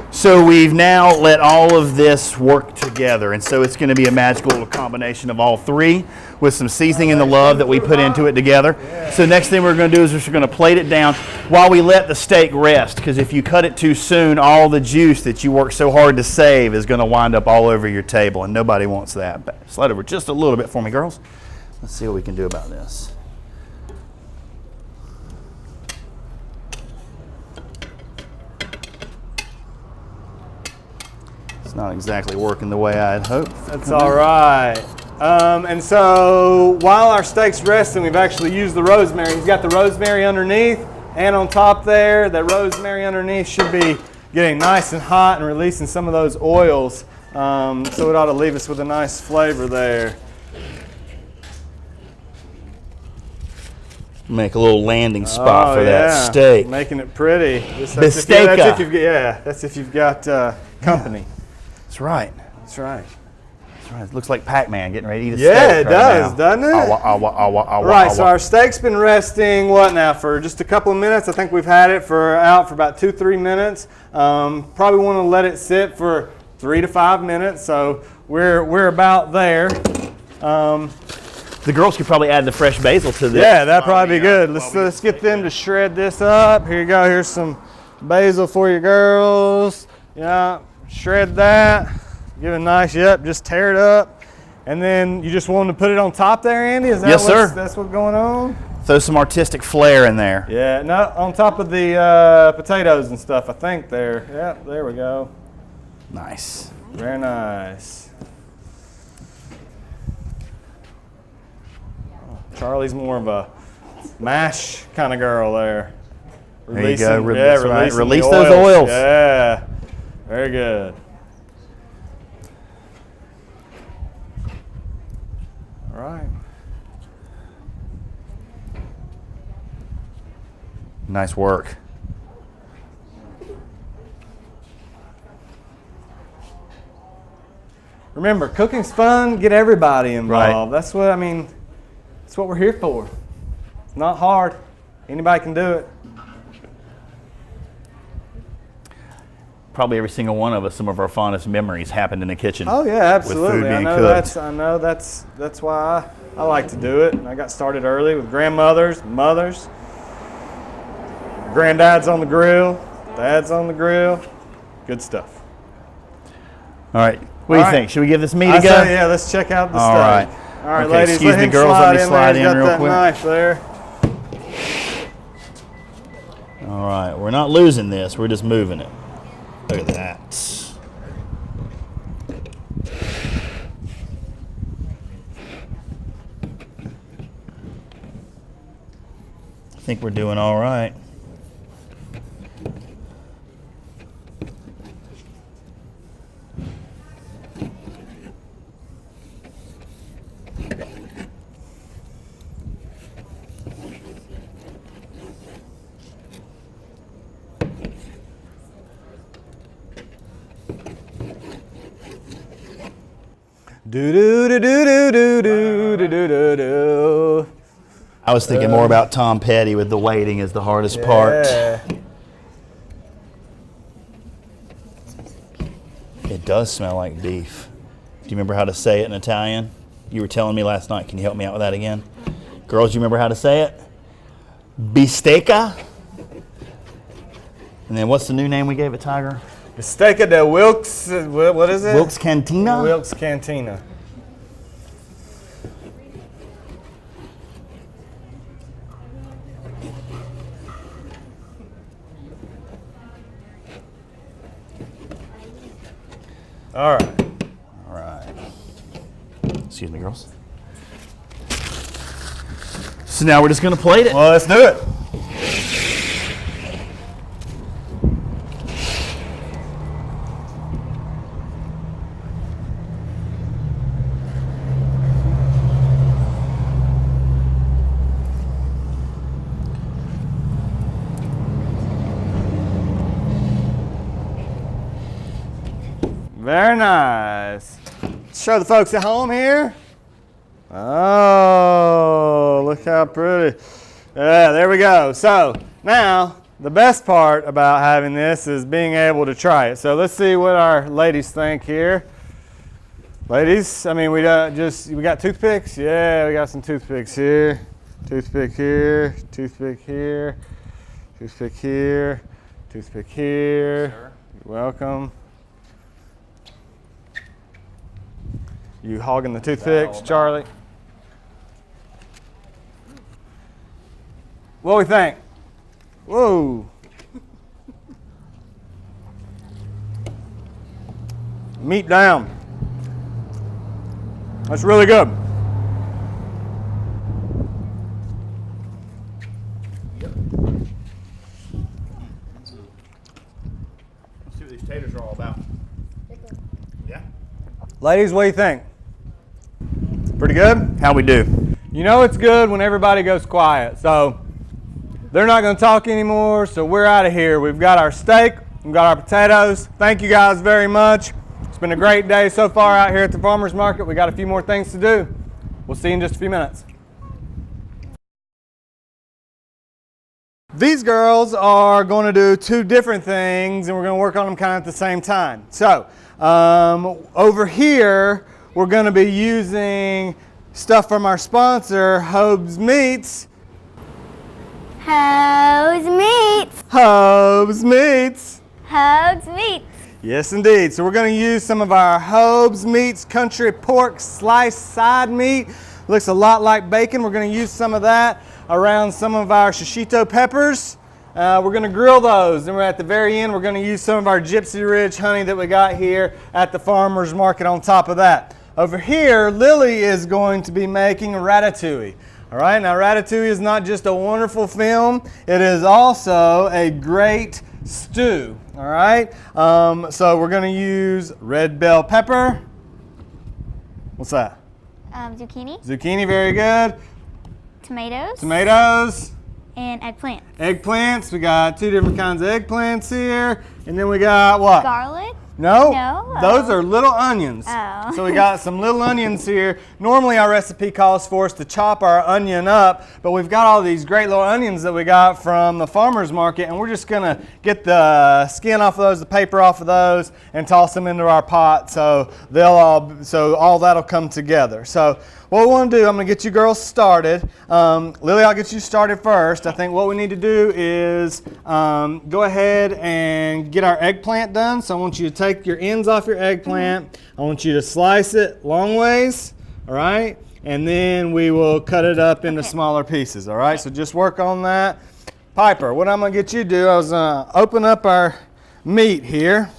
So we've now let all of this work together, and so it's going to be a magical little combination of all three with some seasoning and the love that we put into it together. So next thing we're going to do is we're going to plate it down while we let the steak rest, because if you cut it too soon, all the juice that you worked so hard to save is going to wind up all over your table, and nobody wants that. But slide over just a little bit for me, girls. Let's see what we can do about this. It's not exactly working the way I had hoped. That's all right. And so while our steak's resting, we've actually used the rosemary. He's got the rosemary underneath, and on top there, that rosemary underneath should be getting nice and hot and releasing some of those oils. So it ought to leave us with a nice flavor there. Make a little landing spot for that steak. Making it pretty. Bistecca. That's if you've got company. That's right. That's right. That's right. It looks like Pac-Man getting ready to eat a Yeah, steak it right does, now. doesn't it? Awa, awa, awa, awa, Right, awa. so our steak's been resting, what now, for just a couple of minutes. I think we've had it out for about 2-3 minutes. Probably want to let it sit for 3 to 5 minutes, so we're about there. The girls could probably add the fresh basil to this. Yeah, that'd probably be good. Let's get them to shred this up. Here you go, here's some basil for you girls. Yeah, shred that. Give it a nice, just tear it up. And then you just want to put it on top there, Andy? Is that Yes, sir. That's what's going on? Throw some artistic flair in there. Yeah, no, on top of the potatoes and stuff, I think there. Yeah, there we go. Nice. Very nice. Charlie's more of a mash kind of girl there. There you go. Release Release those oils. Yeah, very good. All right. Nice work. Remember, cooking's fun. Get everybody involved. Right. That's what we're here for. It's not hard. Anybody can do it. Probably every single one of us, some of our fondest memories happened in the kitchen. Oh yeah, absolutely. With food being I know cooked. that's why I like to do it. And I got started early with grandmothers, mothers, granddads on the grill, dads on the grill. Good stuff. All right. What do you think? Should we give this meat I a go? say, yeah, let's check out the All steak. right. All right, Okay, ladies, excuse let me, him girls, let me slide He's in got real that quick. knife there. All right. We're not losing this. We're just moving it. Look at that. I think we're doing all right. Do do do do do do do do do do. I was thinking more about Tom Petty with the waiting is the hardest part. Yeah. It does smell like beef. Do you remember how to say it in Italian? You were telling me last night. Can you help me out with that again? Girls, you remember how to say it? Bistecca? And then what's the new name we gave it, Tiger? Bistecca de Wilkes, what is it? Wilkes Cantina? Wilkes Cantina. All right. All right. Excuse me, girls. So now we're just going to plate it. Well, let's do it. Very nice. Show the folks at home here. Oh, look how pretty. Yeah, there we go. So now the best part about having this is being able to try it. So let's see what our ladies think here. Ladies, I mean, we got toothpicks. Yeah, we got some toothpicks here. Toothpick here, toothpick here, toothpick here, toothpick here. Sure. You're welcome. You hogging the toothpicks, Charlie? What do we think? Whoa. Meat down. That's really good. Let's see what these taters are all about. Yeah. Ladies, what do you think? Pretty good? How we do? You know it's good when everybody goes quiet. So they're not going to talk anymore, so we're out of here. We've got our steak, we've got our potatoes. Thank you guys very much. It's been a great day so far out here at the farmers market. We got a few more things to do. We'll see you in just a few minutes. These girls are going to do two different things, and we're going to work on them kind of at the same time. So over here, we're going to be using stuff from our sponsor, Hobbs Meats. Hobbs Meats. Hobbs Meats. Hobbs Meats. Yes, indeed. So we're going to use some of our Hobbs Meats country pork sliced side meat. Looks a lot like bacon. We're going to use some of that around some of our shishito peppers. We're going to grill those, and we're at the very end. We're going to use some of our Gypsy Ridge honey that we got here at the farmers market on top of that. Over here, Lily is going to be making ratatouille. All right, now ratatouille is not just a wonderful film, it is also a great stew. All right, so we're going to use red bell pepper. What's that? Zucchini. Zucchini, very good. Tomatoes. Tomatoes. And eggplant. Eggplants, we got two different kinds of eggplants here. And then we got what? Garlic. No, No? Those are little onions. Oh. So we got some little onions here. Normally our recipe calls for us to chop our onion up, but we've got all these great little onions that we got from the farmer's market, and we're just gonna get the skin off of those, the paper off of those, and toss them into our pot so all that'll come together. So what we want to do, I'm going to get you girls started. Lily, I'll get you started first. I think what we need to do is go ahead and get our eggplant done. So I want you to take your ends off your eggplant. I want you to slice it long ways, all right? And then we will cut it up into smaller pieces, all right? So just work on that. Piper, what I'm going to get you to do, I was going to open up our meat here.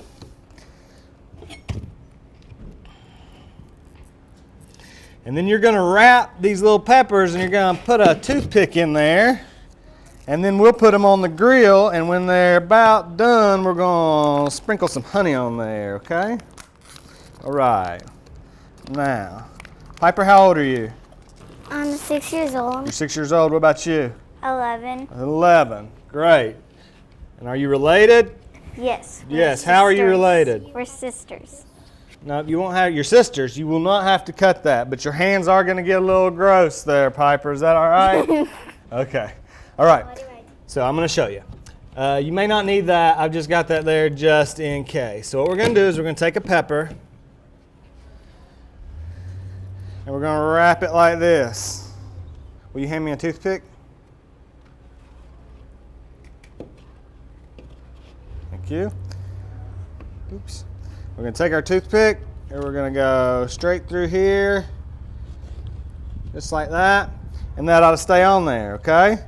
And then you're going to wrap these little peppers and you're going to put a toothpick in there. And then we'll put them on the grill, and when they're about done, we're going to sprinkle some honey on there, okay? All right. Now, Piper, how old are you? I'm 6 years old. You're 6 years old. What about you? 11. 11. Great. And are you related? Yes. Yes. How are you related? We're sisters. No, you won't have your sisters. You will not have to cut that, but your hands are going to get a little gross there, Piper. Is that all right? Okay. All right. So I'm going to show you. You may not need that. I've just got that there just in case. So what we're going to do is we're going to take a pepper and we're going to wrap it like this. Will you hand me a toothpick? Thank you. Oops. We're going to take our toothpick and we're going to go straight through here, just like that. And that ought to stay on there, okay?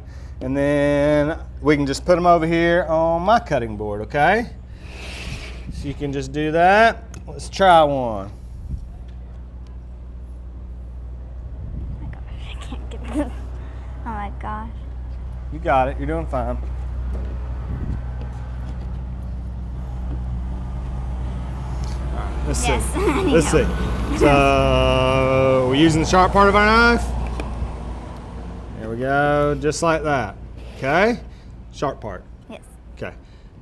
And then we can just put them over here on my cutting board, okay? So you can just do that. Let's try one. Oh my gosh, I can't get this. Oh my gosh. You got it. You're doing fine. Let's Yes, see. I Let's know. see. So we're using the sharp part of our knife. There we go, just like that. Okay? Sharp part. Yes. Okay.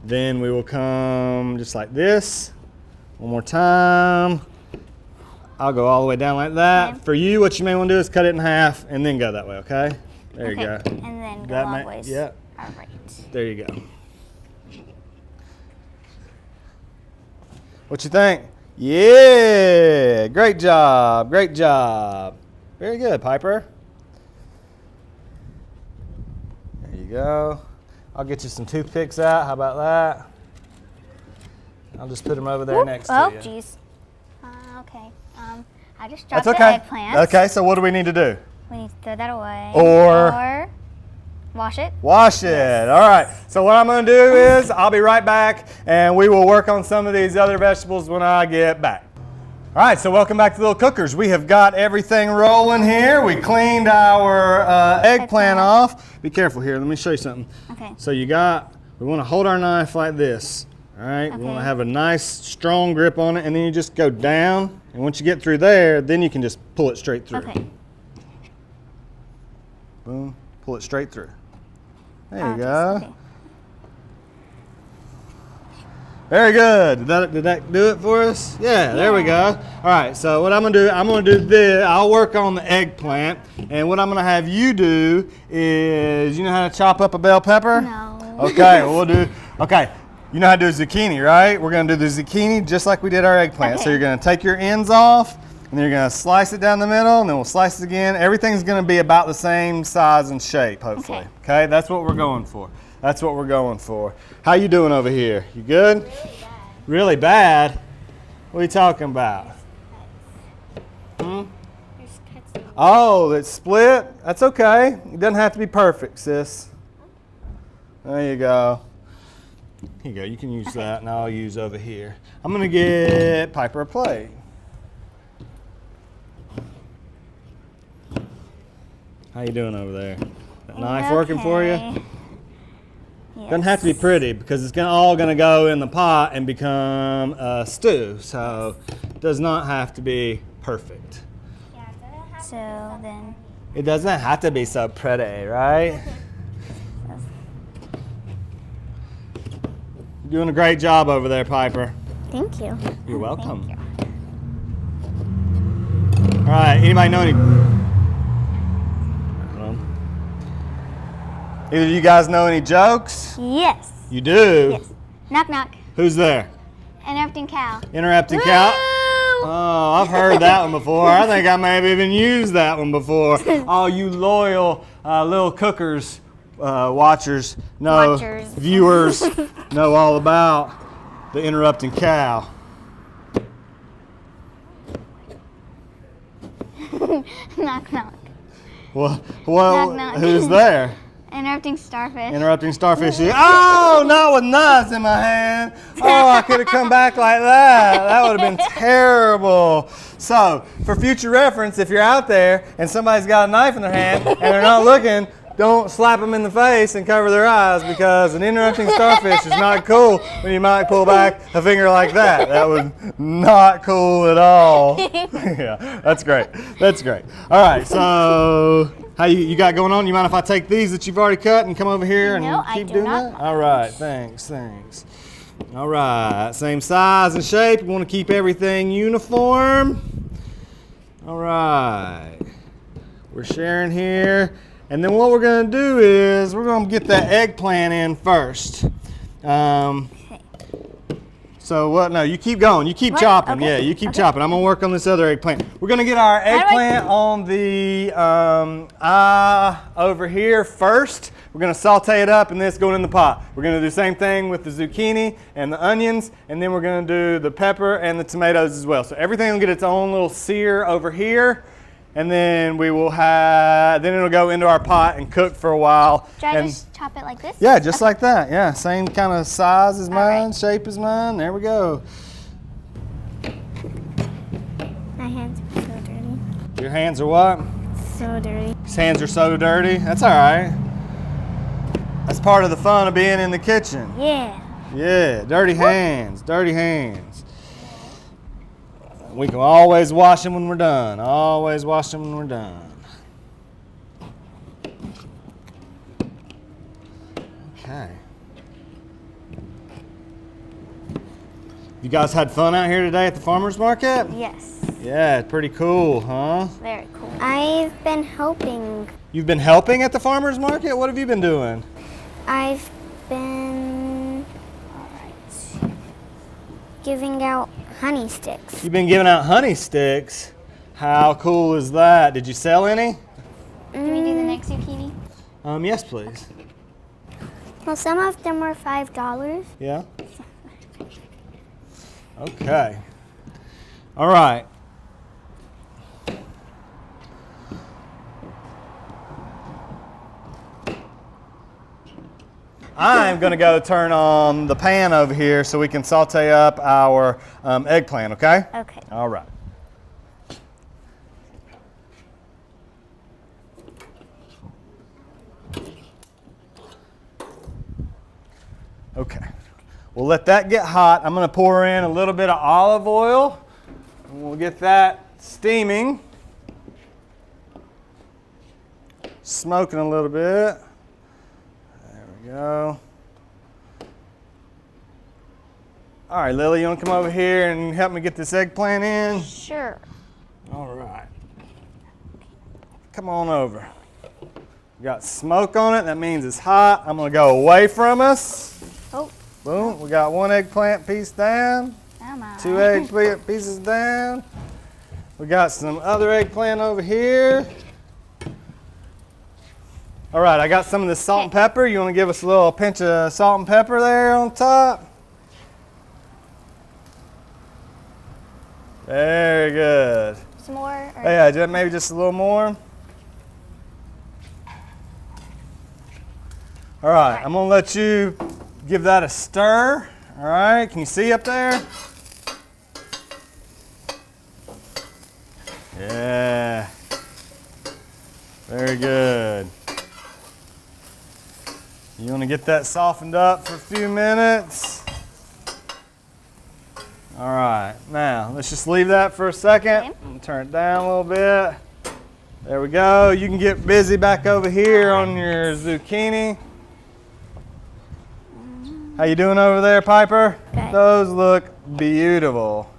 Then we will come just like this. One more time. I'll go all the way down like that. Okay. For you, what you may want to do is cut it in half and then go that way, okay? There you Okay, go. and then go That long may- ways. yep. All right. There you go. What you think? Yeah, great job, great job. Very good, Piper. There you go. I'll get you some toothpicks out. How about that? I'll just put them over there next Oh, to you. jeez. Okay. I just That's dropped okay. the eggplant. Okay, so what do we need to do? We need to throw that away. Or wash it. wash it. All right. So what I'm going to do is I'll be right back, and we will work on some of these other vegetables when I get back. All right. So welcome back to Little Cookers. We have got everything rolling here. We cleaned our eggplant off. Be careful here. Let me show you something. Okay. So we want to hold our knife like this. All right. We want to Okay. have a nice strong grip on it, and then you just go down. And once you get through there, then you can just pull it straight through. Okay. Boom. Pull it straight through. There I'll you just- go. okay. Very good. Did that do it for us? Yeah, there we go. All right, so what I'm gonna do this. I'll work on the eggplant, and what I'm gonna have you do is, you know how to chop up a bell pepper? No. Okay, well, okay. You know how to do zucchini, right? We're gonna do the zucchini just like we did our eggplant. So Okay. you're gonna take your ends off, and then you're gonna slice it down the middle, and then we'll slice it again. Everything's gonna be about the same size and shape, hopefully. Okay, that's what we're going for. That's what we're going for. How you doing over here? You good? Really bad. Really bad? What are you talking about? There's cuts. Oh, it's split? That's okay. It doesn't have to be perfect, sis. There you go. Here you go. You can use that, and I'll use over here. I'm going to get Piper a plate. How you doing over there? That knife working for you? Okay. Doesn't have to be pretty because it's all going to go in the pot and become a stew. So it does not have to be perfect. So then, It doesn't have to be so pretty, right? You're doing a great job over there, Piper. thank you. You're welcome. Thank you. All right, anybody know any? I don't know. Either of you guys know any jokes? Yes. You do? Yes. Knock knock. Who's there? Interrupting cow. Interrupting cow? Woo! Oh, I've heard that one before. I think I may have even used that one before. Oh, you loyal Little Cookers watchers, Watchers. viewers know all about the interrupting cow. Knock knock. Well, Knock, knock. who's there? Interrupting starfish. Interrupting starfish. Oh, not with knives in my hand. Oh, I could have come back like that. That would have been terrible. So, for future reference, if you're out there and somebody's got a knife in their hand and they're not looking, don't slap them in the face and cover their eyes, because an interrupting starfish is not cool when you might pull back a finger like that. That was not cool at all. Yeah, that's great. That's great. All right, so how you got going on? You mind if I take these that you've already cut and come over here and No, I keep do doing not that? mind. All right, thanks. All right, same size and shape. We want to keep everything uniform. All right, we're sharing here. And then what we're gonna do is we're gonna get that eggplant in first. So what, no, you keep going, you keep What? chopping. Okay. Yeah, you keep Okay. chopping. I'm gonna work on this other eggplant. We're gonna get our do I- eggplant on the eye over here first. We're gonna saute it up and then it's going in the pot. We're gonna do the same thing with the zucchini and the onions, and then we're gonna do the pepper and the tomatoes as well. So everything will get its own little sear over here, and then we will have, then it'll go into our pot and cook for a while. Should I And just chop it like this? yeah, just like that. Yeah, same kind of size as mine, right. shape as mine. There we go. My hands are so dirty. Your hands are what? So dirty. His hands are so dirty. That's all right. That's part of the fun of being in the kitchen. Yeah. Yeah, dirty hands, dirty hands. We can always wash them when we're done. Always wash them when we're done. Okay. You guys had fun out here today at the farmer's market? Yes. Yeah, it's pretty cool, huh? Very cool. I've been helping. You've been helping at the farmer's market? What have you been doing? I've been giving out honey sticks. You've been giving out honey sticks. How cool is that? Did you sell any? Can we do the next zucchini? Yes, please. Well, some of them were $5. Yeah? Okay. All right. I'm going to go turn on the pan over here so we can saute up our eggplant, okay? Okay. All right. Okay. We'll let that get hot. I'm going to pour in a little bit of olive oil, and we'll get that steaming. Smoking a little bit. There we go. All right, Lily, you want to come over here and help me get this eggplant in? Sure. All right. Come on over. Got smoke on it. That means it's hot. I'm going to go away from us. Oh, Boom. We got one eggplant piece down. come on. Two eggplant pieces down. We got some other eggplant over here. All right, I got some of this salt and pepper. You want to give us a little pinch of salt and pepper there on top? Very good. Some more? Or Yeah, maybe just a little more. All right, I'm gonna let you give that a stir. All right, can you see up there? Yeah. Very good. You want to get that softened up for a few minutes. All right, now let's just leave that for a second. Okay. I'm gonna turn it down a little bit. There we go. You can get busy back over here on your zucchini. How you doing over there, Piper? Good. Those look beautiful.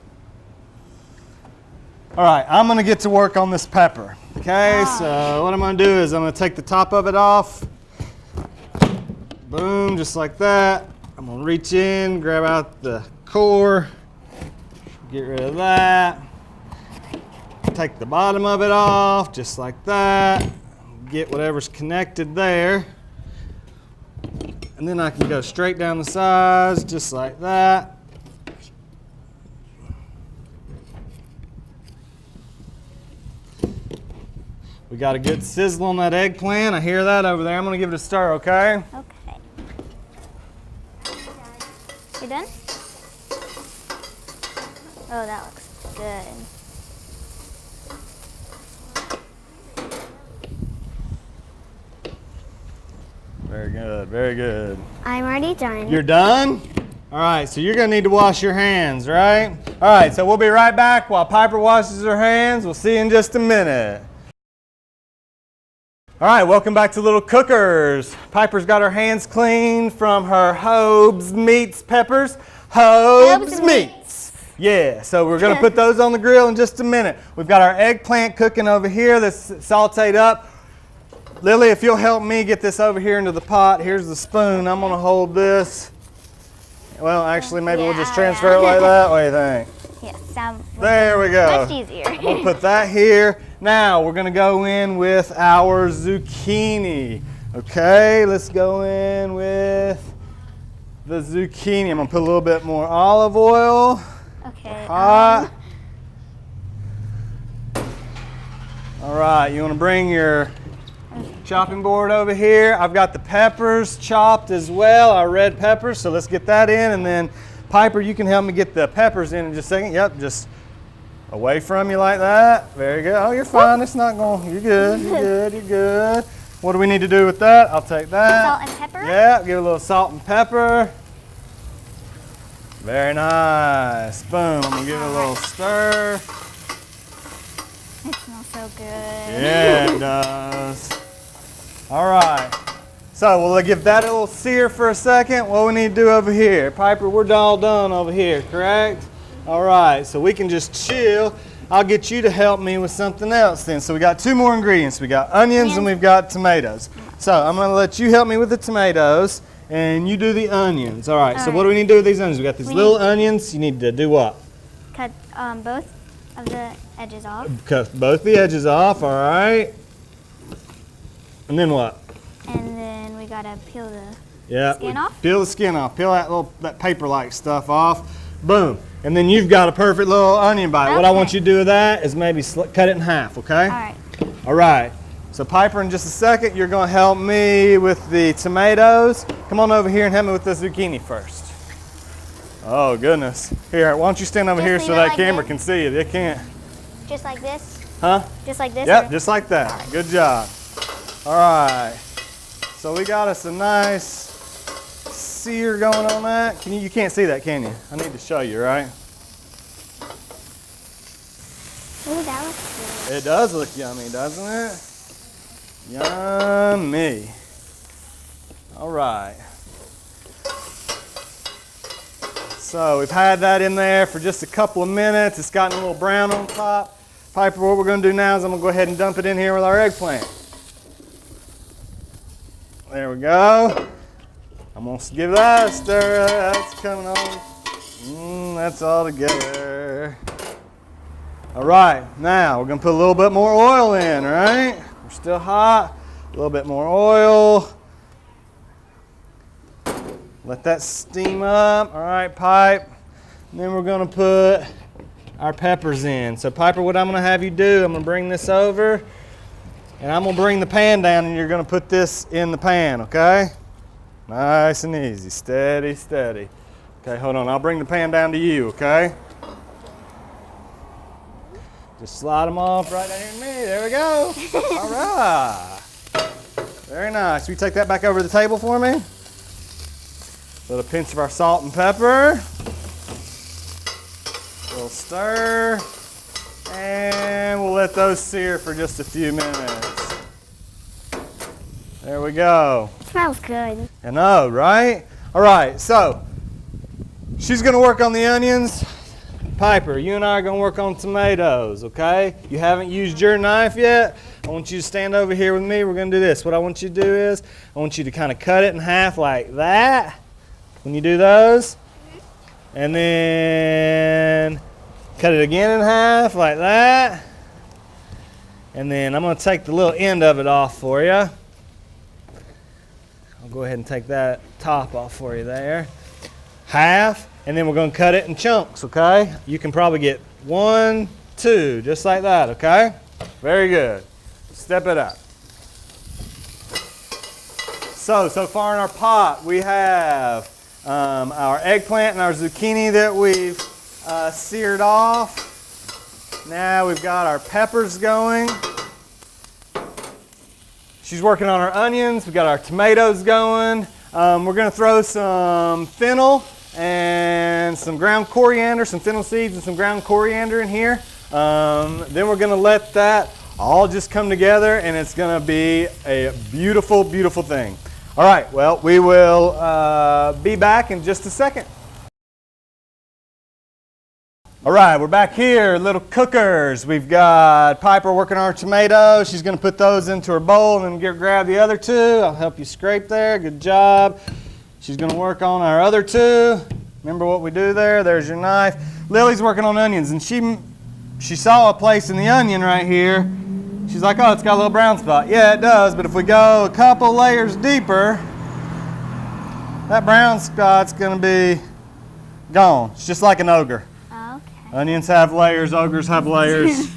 All right, I'm gonna get to work on this pepper. Okay, so what I'm gonna do is I'm gonna take the top of it off. Boom, just like that. I'm gonna reach in, grab out the core, get rid of that. Take the bottom of it off, just like that. Get whatever's connected there. And then I can go straight down the sides, just like that. We got a good sizzle on that eggplant. I hear that over there. I'm gonna give it a stir, okay? Okay. You done? Oh, that looks good. Very good, very good. I'm already done. You're done? All right, so you're gonna need to wash your hands, right? All right, so we'll be right back while Piper washes her hands. We'll see you in just a minute. All right, welcome back to Little Cookers. Piper's got her hands clean from her Hobbs Meats peppers. Hobbs Meats. Yeah, so we're gonna put those on the grill in just a minute. We've got our eggplant cooking over here that's sauteed up. Lily, if you'll help me get this over here into the pot. Here's the spoon. I'm gonna hold this. Well, actually, maybe we'll just transfer it like that. What do you think? Yes, sounds There we go. much easier. We'll put that here. Now we're gonna go in with our zucchini. Okay, let's go in with the zucchini. I'm gonna put a little bit more olive oil. Okay. Hot. All right, you wanna bring your chopping board over here. I've got the peppers chopped as well, our red peppers, so let's get that in, and then Piper, you can help me get the peppers in just a second. Yep, just away from you like that. Very good. Oh, you're fine. It's not going. You're good. You're good. You're good. What do we need to do with that? I'll take that. Salt and pepper? Yeah, give it a little salt and pepper. Very nice. Boom. I'm going to give it a little stir. It smells so good. Yeah, it does. All right. So we'll give that a little sear for a second. What we need to do over here? Piper, we're all done over here, correct? All right, so we can just chill. I'll get you to help me with something else then. So we got two more ingredients. We got onions and we've got tomatoes. So I'm gonna let you help me with the tomatoes and you do the onions. All right, so what do we need to do with these onions? We got these little onions. You need to do what? Cut both of the edges off. Cut both the edges off, all right. And then what? And then we gotta peel the skin we off? Peel the skin off. Peel that paper-like stuff off. Boom. And then you've got a perfect little onion bite. What I want you to do with that is maybe cut it in half, okay? All right. All right. So Piper, in just a second, you're going to help me with the tomatoes. Come on over here and help me with the zucchini first. Oh, goodness. Here, why don't you stand over Just here so leave it that like camera this? can see you. They can't. Just like this? Huh? Just like this? Yep, or- just like that. Good job. All right. So we got us a nice sear going on that. You can't see that, can you? I need to show you, right? Ooh, that looks good. It does look yummy, doesn't it? Yummy. All right. So we've had that in there for just a couple of minutes. It's gotten a little brown on top. Piper, what we're going to do now is I'm going to go ahead and dump it in here with our eggplant. There we go. I'm going to give that a stir. That's coming on. That's all together. All right, now we're going to put a little bit more oil in, right? We're still hot. A little bit more oil. Let that steam up. All right, Pipe. And then we're going to put our peppers in. So, Piper, what I'm going to have you do, I'm going to bring this over, and I'm going to bring the pan down, and you're going to put this in the pan, okay? Nice and easy. Steady, steady. Okay, hold on. I'll bring the pan down to you, okay? Just slide them off right down here to me. There we go. All right. Very nice. Will you take that back over to the table for me? A little pinch of our salt and pepper. A little stir. And we'll let those sear for just a few minutes. There we go. It smells good. I know, right? All right, so she's going to work on the onions. Piper, you and I are going to work on tomatoes, okay? You haven't used your knife yet. I want you to stand over here with me. We're going to do this. What I want you to do is I want you to kind of cut it in half like that when you do those. And then cut it again in half like that. And then I'm going to take the little end of it off for you. I'll go ahead and take that top off for you there. Half. And then we're going to cut it in chunks, okay? You can probably get 1, 2, just like that, okay? Very good. Step it up. So far in our pot, we have our eggplant and our zucchini that we've seared off. Now we've got our peppers going. She's working on our onions. We've got our tomatoes going. We're going to throw some fennel and some ground coriander, some fennel seeds and some ground coriander in here. Then we're going to let that all just come together, and it's going to be a beautiful, beautiful thing. All right, well, we will be back in just a second. All right, we're back here, little cookers. We've got Piper working on our tomatoes. She's going to put those into her bowl and then grab the other two. I'll help you scrape there. Good job. She's going to work on our other two. Remember what we do there? There's your knife. Lily's working on onions, and she saw a place in the onion right here. She's like, oh, it's got a little brown spot. Yeah, it does, but if we go a couple layers deeper, that brown spot's going to be gone. It's just like an ogre. Onions have layers, ogres have layers.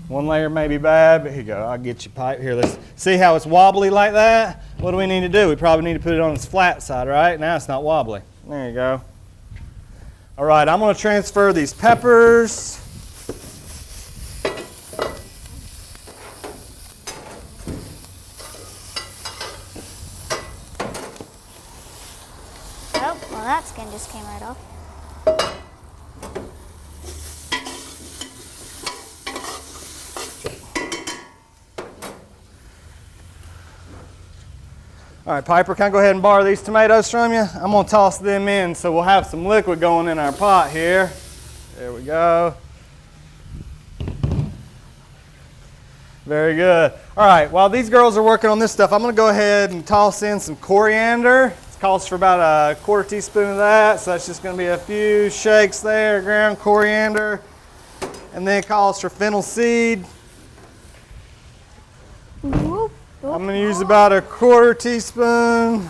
One layer may be bad, but here you go. I'll get you pipe here. Let's see how it's wobbly like that. What do we need to do? We probably need to put it on its flat side, right? Now it's not wobbly. There you go. All right, I'm going to transfer these peppers. Oh, well, that skin just came right off. All right, Piper, can I go ahead and borrow these tomatoes from you? I'm going to toss them in so we'll have some liquid going in our pot here. There we go. Very good. All right, while these girls are working on this stuff, I'm going to go ahead and toss in some coriander. It calls for about a quarter teaspoon of that, so that's just going to be a few shakes there, ground coriander. And then it calls for fennel seed. I'm going to use about a quarter teaspoon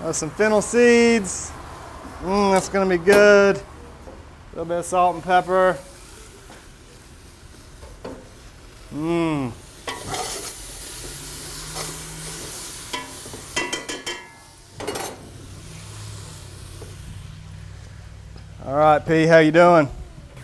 of some fennel seeds. That's going to be good. A little bit of salt and pepper. All right, P, how you doing?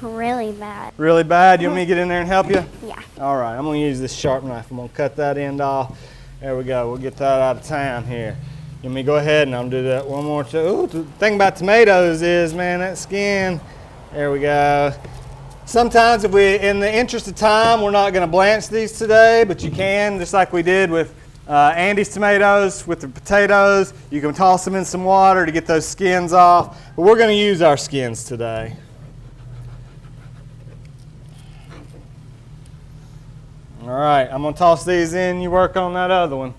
Really bad. Really bad? You want me to get in there and help you? Yeah. All right, I'm going to use this sharp knife. I'm going to cut that end off. There we go. We'll get that out of town here. You want me to go ahead and I'm going to do that one more too. Ooh, the thing about tomatoes is, man, that skin. There we go. Sometimes if we, in the interest of time, we're not going to blanch these today, but you can, just like we did with Andy's tomatoes, with the potatoes. You can toss them in some water to get those skins off. But we're going to use our skins today. All right, I'm going to toss these in. You work on that other one.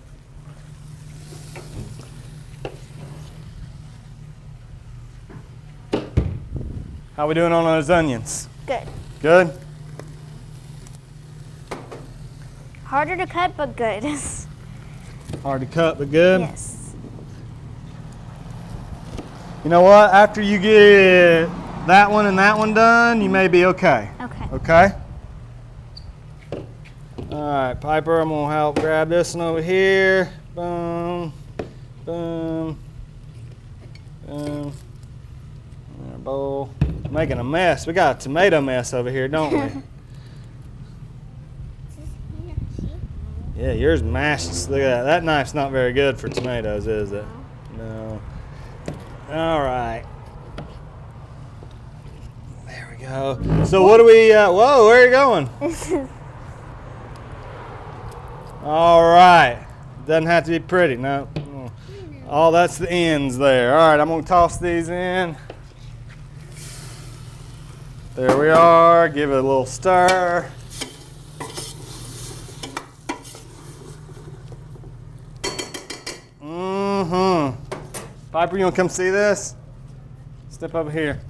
How we doing on those onions? Good. Good? Harder to cut, but good. Hard to cut, but good? Yes. You know what? After you get that one and that one done, you may be okay. Okay. Okay? All right, Piper, I'm going to help grab this one over here. Boom, boom, boom. Our bowl. Making a mess. We got a tomato mess over here, don't we? Yeah, yours mashed. Look at that. That knife's not very good for tomatoes, is it? No. All right. There we go. So what do we, whoa, where are you going? All right. Doesn't have to be pretty. No. Oh, that's the ends there. All right, I'm going to toss these in. There we are. Give it a little stir. Piper, you want to come see this? Step over here.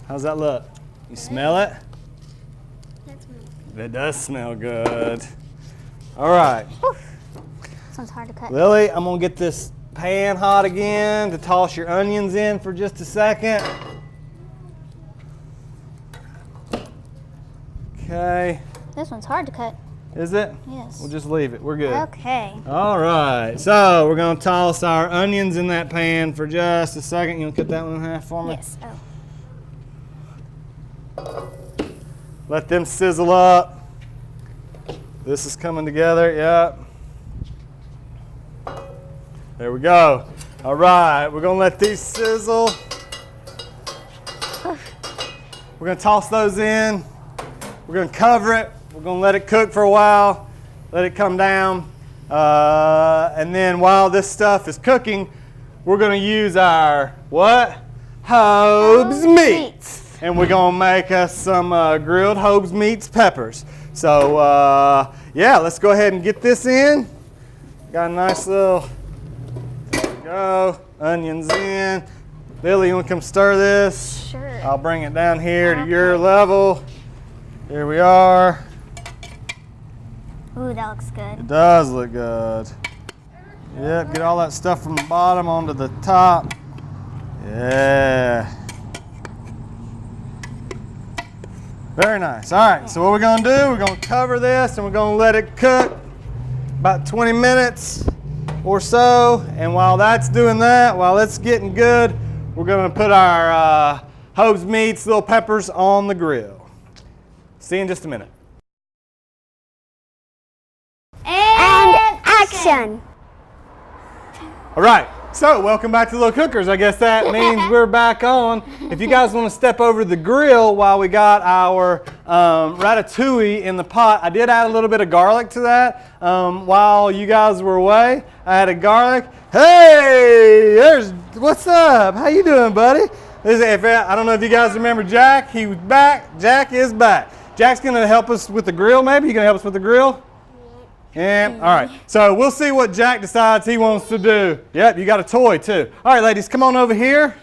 How's that look? You smell it? It does smell good. All right. Sounds hard to cut. Lily, I'm going to get this pan hot again to toss your onions in for just a second. Okay. This one's hard to cut. Is it? Yes. We'll just leave it. We're good. Okay. All right. So we're going to toss our onions in that pan for just a second. You want to cut that one in half for me? Yes. Oh. Let them sizzle up. This is coming together. Yep. There we go. All right. We're going to let these sizzle. We're going to toss those in. We're going to cover it. We're going to let it cook for a while, let it come down. And then while this stuff is cooking, we're going to use our what? Hobbs meats. And we're going to make us some grilled Hobbs meats peppers. So yeah, let's go ahead and get this in. Got a nice little, there we go, onions in. Lily, you want to come stir this? Sure. I'll bring it down here to your level. Here we are. Ooh, that looks good. It does look good. Yep, get all that stuff from the bottom onto the top. Yeah. Very nice. All right, so what we're going to do, we're going to cover this and we're going to let it cook about 20 minutes or so. And while that's doing that, while it's getting good, we're going to put our Hobbs meats, little peppers on the grill. See you in just a minute. And action. All right, so welcome back to Little Cookers. I guess that means we're back on. If you guys want to step over to the grill while we got our ratatouille in the pot, I did add a little bit of garlic to that while you guys were away. I added garlic. Hey, what's up? How you doing, buddy? I don't know if you guys remember Jack. He was back. Jack is back. Jack's going to help us with the grill, maybe? You going to help us with the grill? Yeah. All right. So we'll see what Jack decides he wants to do. Yep, you got a toy too. All right, ladies, come on over here.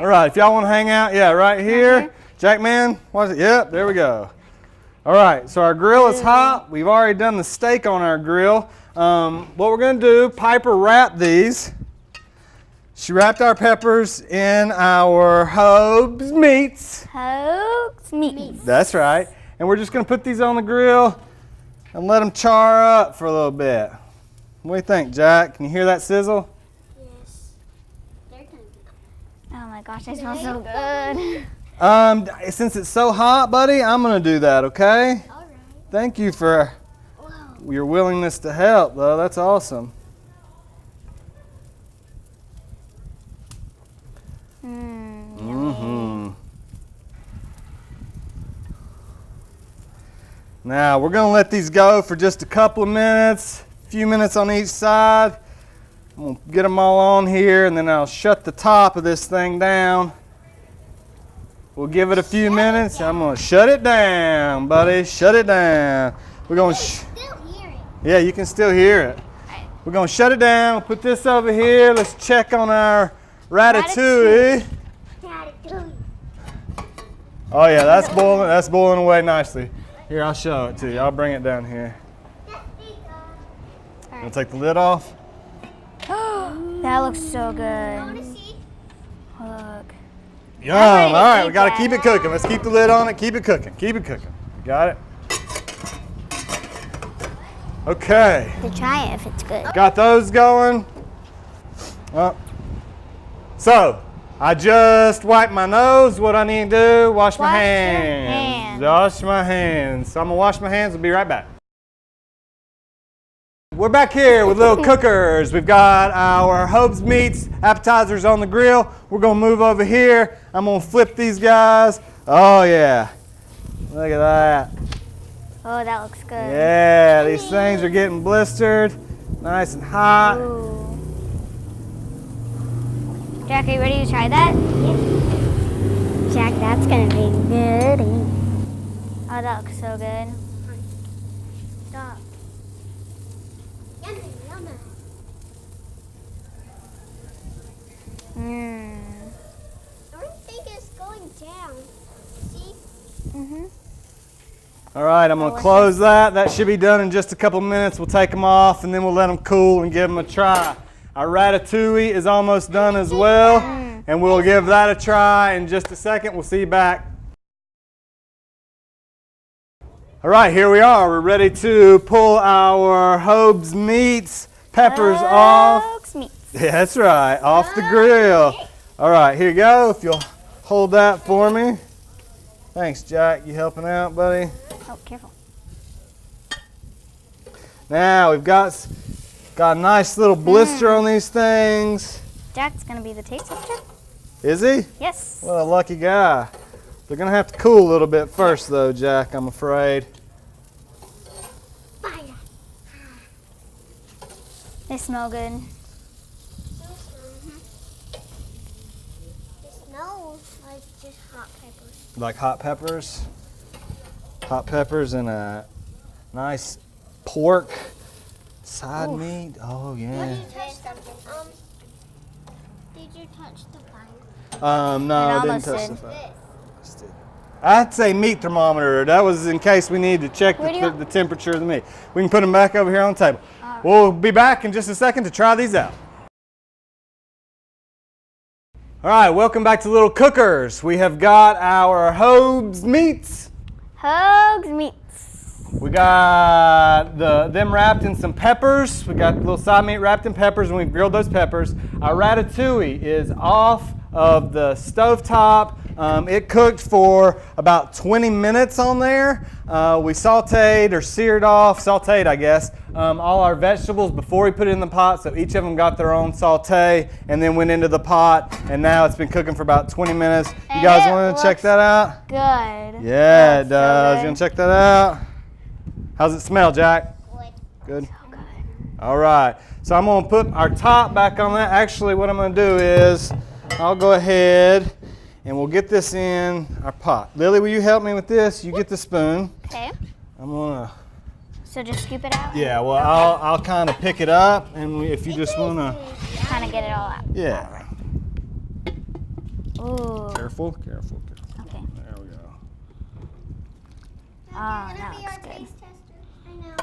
All right, if y'all want to hang out, yeah, right here. Jack, man, what is it? Yep, there we go. All right, so our grill is hot. We've already done the steak on our grill. What we're going to do, Piper wrapped these. She wrapped our peppers in our Hobbs meats. Hobbs meats. That's right. And we're just going to put these on the grill and let them char up for a little bit. What do you think, Jack? Can you hear that sizzle? Yes. Oh my gosh, they smell so good. Since it's so hot, buddy, I'm going to do that, okay? All right. Thank you for your willingness to help, though. That's awesome. Now, we're going to let these go for just a couple of minutes, a few minutes on each side. I'm going to get them all on here, and then I'll shut the top of this thing down. We'll give it a few minutes. I'm going to shut it down, buddy. Shut it down. We're going to Still hear it. Yeah, you can still hear it. We're going to shut it down. We'll put this over here. Let's check on our ratatouille. Oh yeah, that's boiling. That's boiling away nicely. Here, I'll show it to you. I'll bring it down here. I'll take the lid off. That looks so good. Look. Yum. All right, we got to keep it cooking. Let's keep the lid on it. Keep it cooking. Keep it cooking. Got it? Okay. To try it if it's good. Got those going. So, I just wiped my nose. What I need to do, wash my Wash your hands. hands. Wash my hands. So I'm going to wash my hands. We'll be right back. We're back here with Little Cookers. We've got our Hobbs meats, appetizers on the grill. We're going to move over here. I'm going to flip these guys. Oh, yeah. Look at that. Oh, that looks good. Yeah, these things are getting blistered. Nice and hot. Ooh. Jack, are you ready to try that? Yeah. Jack, that's gonna be good. Oh, that looks so good. Stop. Yummy, yummy. I don't think it's going down. See? Mm-hmm. All right, I'm going to close that. That should be done in just a couple minutes. We'll take them off and then we'll let them cool and give them a try. Our ratatouille is almost done as well, and we'll give that a try in just a second. We'll see you back. All right, here we are. We're ready to pull our Hobbs meats, peppers off. Hobbs meats. Yeah, that's right, off the grill. All right, here you go. If you'll hold that for me. Thanks, Jack. You helping out, buddy? Oh, careful. Now we've got a nice little blister on these things. Jack's gonna be the taste tester. Is he? Yes. What a lucky guy. They're gonna have to cool a little bit first though, Jack, I'm afraid. They smell good. It smells like just hot peppers. Like hot peppers. Hot peppers and a nice pork side meat. Oh yeah. Did you touch the fire? No, I didn't almost touch did. the fire. I'd say meat thermometer. That was in case we need to check Where do you- the temperature of the meat. We can put them back over here on the table. We'll be back in just a second to try these out. All right, welcome back to Little Cookers. We have got our Hobbs meats. Hogs meats. We got them wrapped in some peppers. We got little side meat wrapped in peppers, and we've grilled those peppers. Our ratatouille is off of the stovetop. It cooked for about 20 minutes on there. We sauteed or sauteed, I guess, all our vegetables before we put it in the pot. So each of them got their own saute and then went into the pot. And now it's been cooking for about 20 minutes. You And guys it want to check looks that out? Good. Yeah, it so does. good. You want to check that out? How's it smell, Jack? Good. All right. So I'm going to put our top back on that. Actually, what I'm going to do is I'll go ahead and we'll get this in our pot. Lily, will you help me with this? You get the spoon. Okay. I'm going to, So just scoop it out. yeah, well, I'll kind of pick it up. And if you just want to, Kind of get it all out. yeah. Ooh. Careful, careful, careful. Okay. There we go. Oh, that looks good. Taste tester. I know.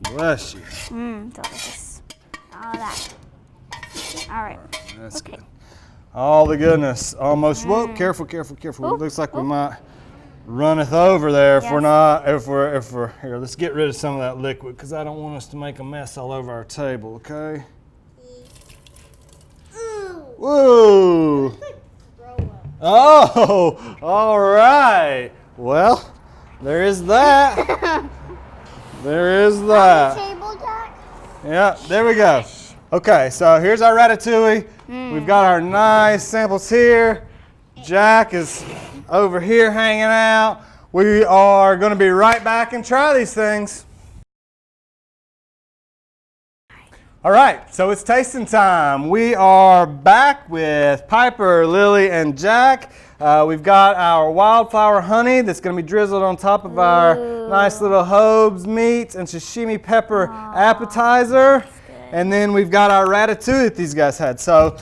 Bless you. Delicious. All that. All right. That's Okay. good. All the goodness. Almost. Whoa, careful, careful, careful. Ooh, It looks like we ooh. might runneth over there if we're Yes. not, if we're, here, let's get rid of some of that liquid because I don't want us to make a mess all over our table, okay? Ooh. Whoa. Oh, all right. Well, there is that. There is that. Table Jack. Yeah, there we go. Okay, so here's our ratatouille. We've got our nice samples here. Jack is over here hanging out. We are going to be right back and try these things. All right, so it's tasting time. We are back with Piper, Lily, and Jack. We've got our wildflower honey that's going to be drizzled on top of our nice little Hobbs meat and sashimi pepper appetizer. And then we've got our ratatouille that these guys had. So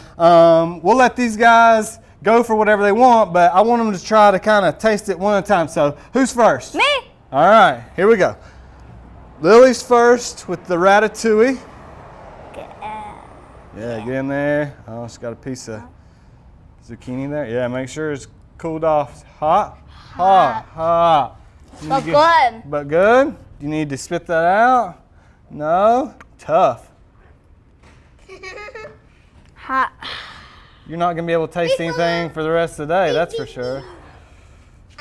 we'll let these guys go for whatever they want, but I want them to try to kind of taste it one at a time. So who's first? Me. All right, here we go. Lily's first with the ratatouille. Yeah, get in there. Oh, it's got a piece of zucchini there. Yeah, make sure it's cooled off. Hot? Hot. Hot. But good. But good? You need to spit that out? No? Tough. Hot. You're not going to be able to taste anything for the rest of the day, that's for sure.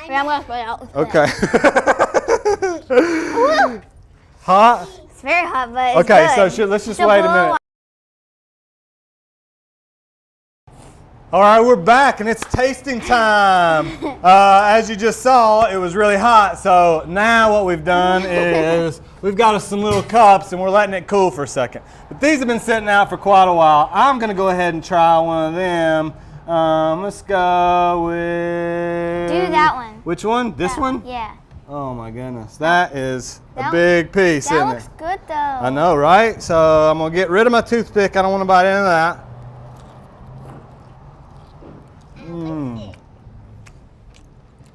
Yeah, I'm gonna spit it out. Okay. Hot? It's very hot, but it's Okay, good. so let's just So wait a blow minute. All right, we're back and it's tasting time. As you just saw, it was really hot. So now what we've done is we've got us some little cups and we're letting it cool for a second. But these have been sitting out for quite a while. I'm gonna go ahead and try one of them. Let's go with... Do that one. Which one? This one? Yeah. Oh my goodness, that is a That- big piece, That isn't looks it? good though. I know, right? So I'm gonna get rid of my toothpick. I don't want to bite into that.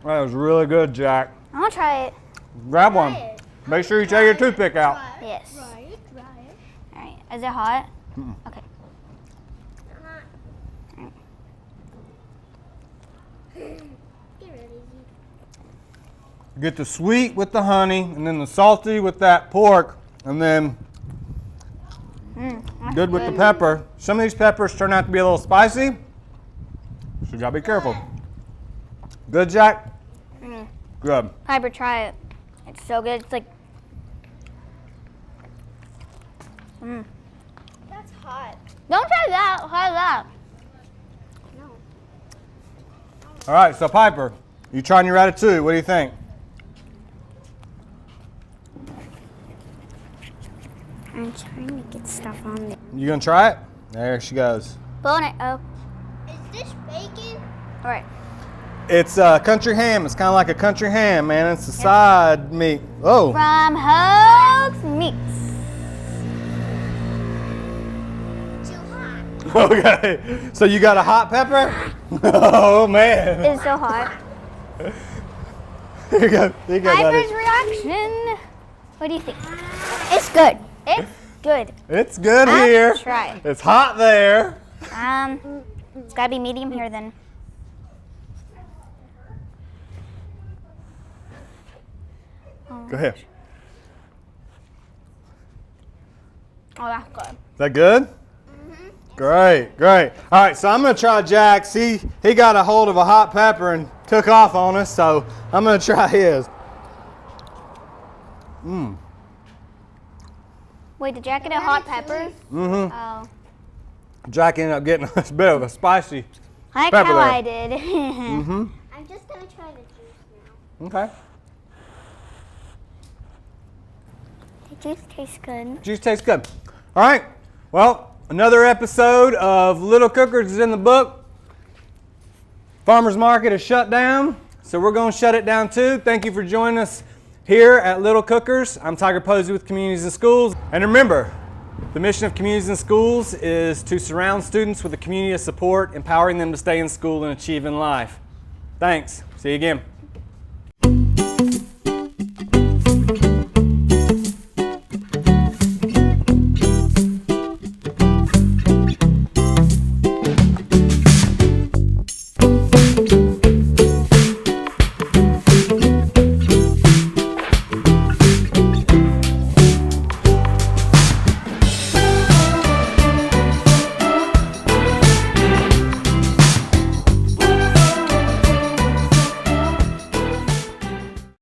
That was really good, Jack. I'm gonna try it. Grab one. Make sure you take your toothpick out. Yes. Try it. All right. Is it hot? Okay. Get the sweet with the honey, and then the salty with that pork, and then good with the pepper. Some of these peppers turn out to be a little spicy, so you gotta be careful. Good, Jack? Good. Piper, try it. It's so good. It's like That's hot. don't try that. Try that. No. All right, so Piper, you trying your ratatouille. What do you think? I'm trying to get stuff on there. You gonna try it? There she goes. Bone it. Oh, Is this bacon? all right. It's country ham. It's kind of like a country ham, man. It's a side meat. Oh, From Hogs Meats. Too hot. okay. So you got a hot pepper? Oh man. It's so hot. Here you go. Here you go, Piper's buddy. reaction. What do you think? It's good. It's good. It's good I'll here. try it. It's hot there. It's gotta be medium here then. Go ahead. Oh, that's good. Is that good? Great, great. All right, so I'm gonna try Jack's. He got a hold of a hot pepper and took off on us, so I'm gonna try his. Wait, did Jack get a hot pepper? Mm-hmm. Oh. Jack ended up getting a bit of a spicy. I like Pepper how there. I did. Mm-hmm. I'm just gonna try the juice now. Okay. The juice tastes good. Juice tastes good. All right. Well, another episode of Little Cookers is in the book. Farmers Market is shut down, so we're going to shut it down too. Thank you for joining us here at Little Cookers. I'm Tiger Posey with Communities and Schools. And remember, the mission of Communities and Schools is to surround students with a community of support, empowering them to stay in school and achieve in life. Thanks. See you again.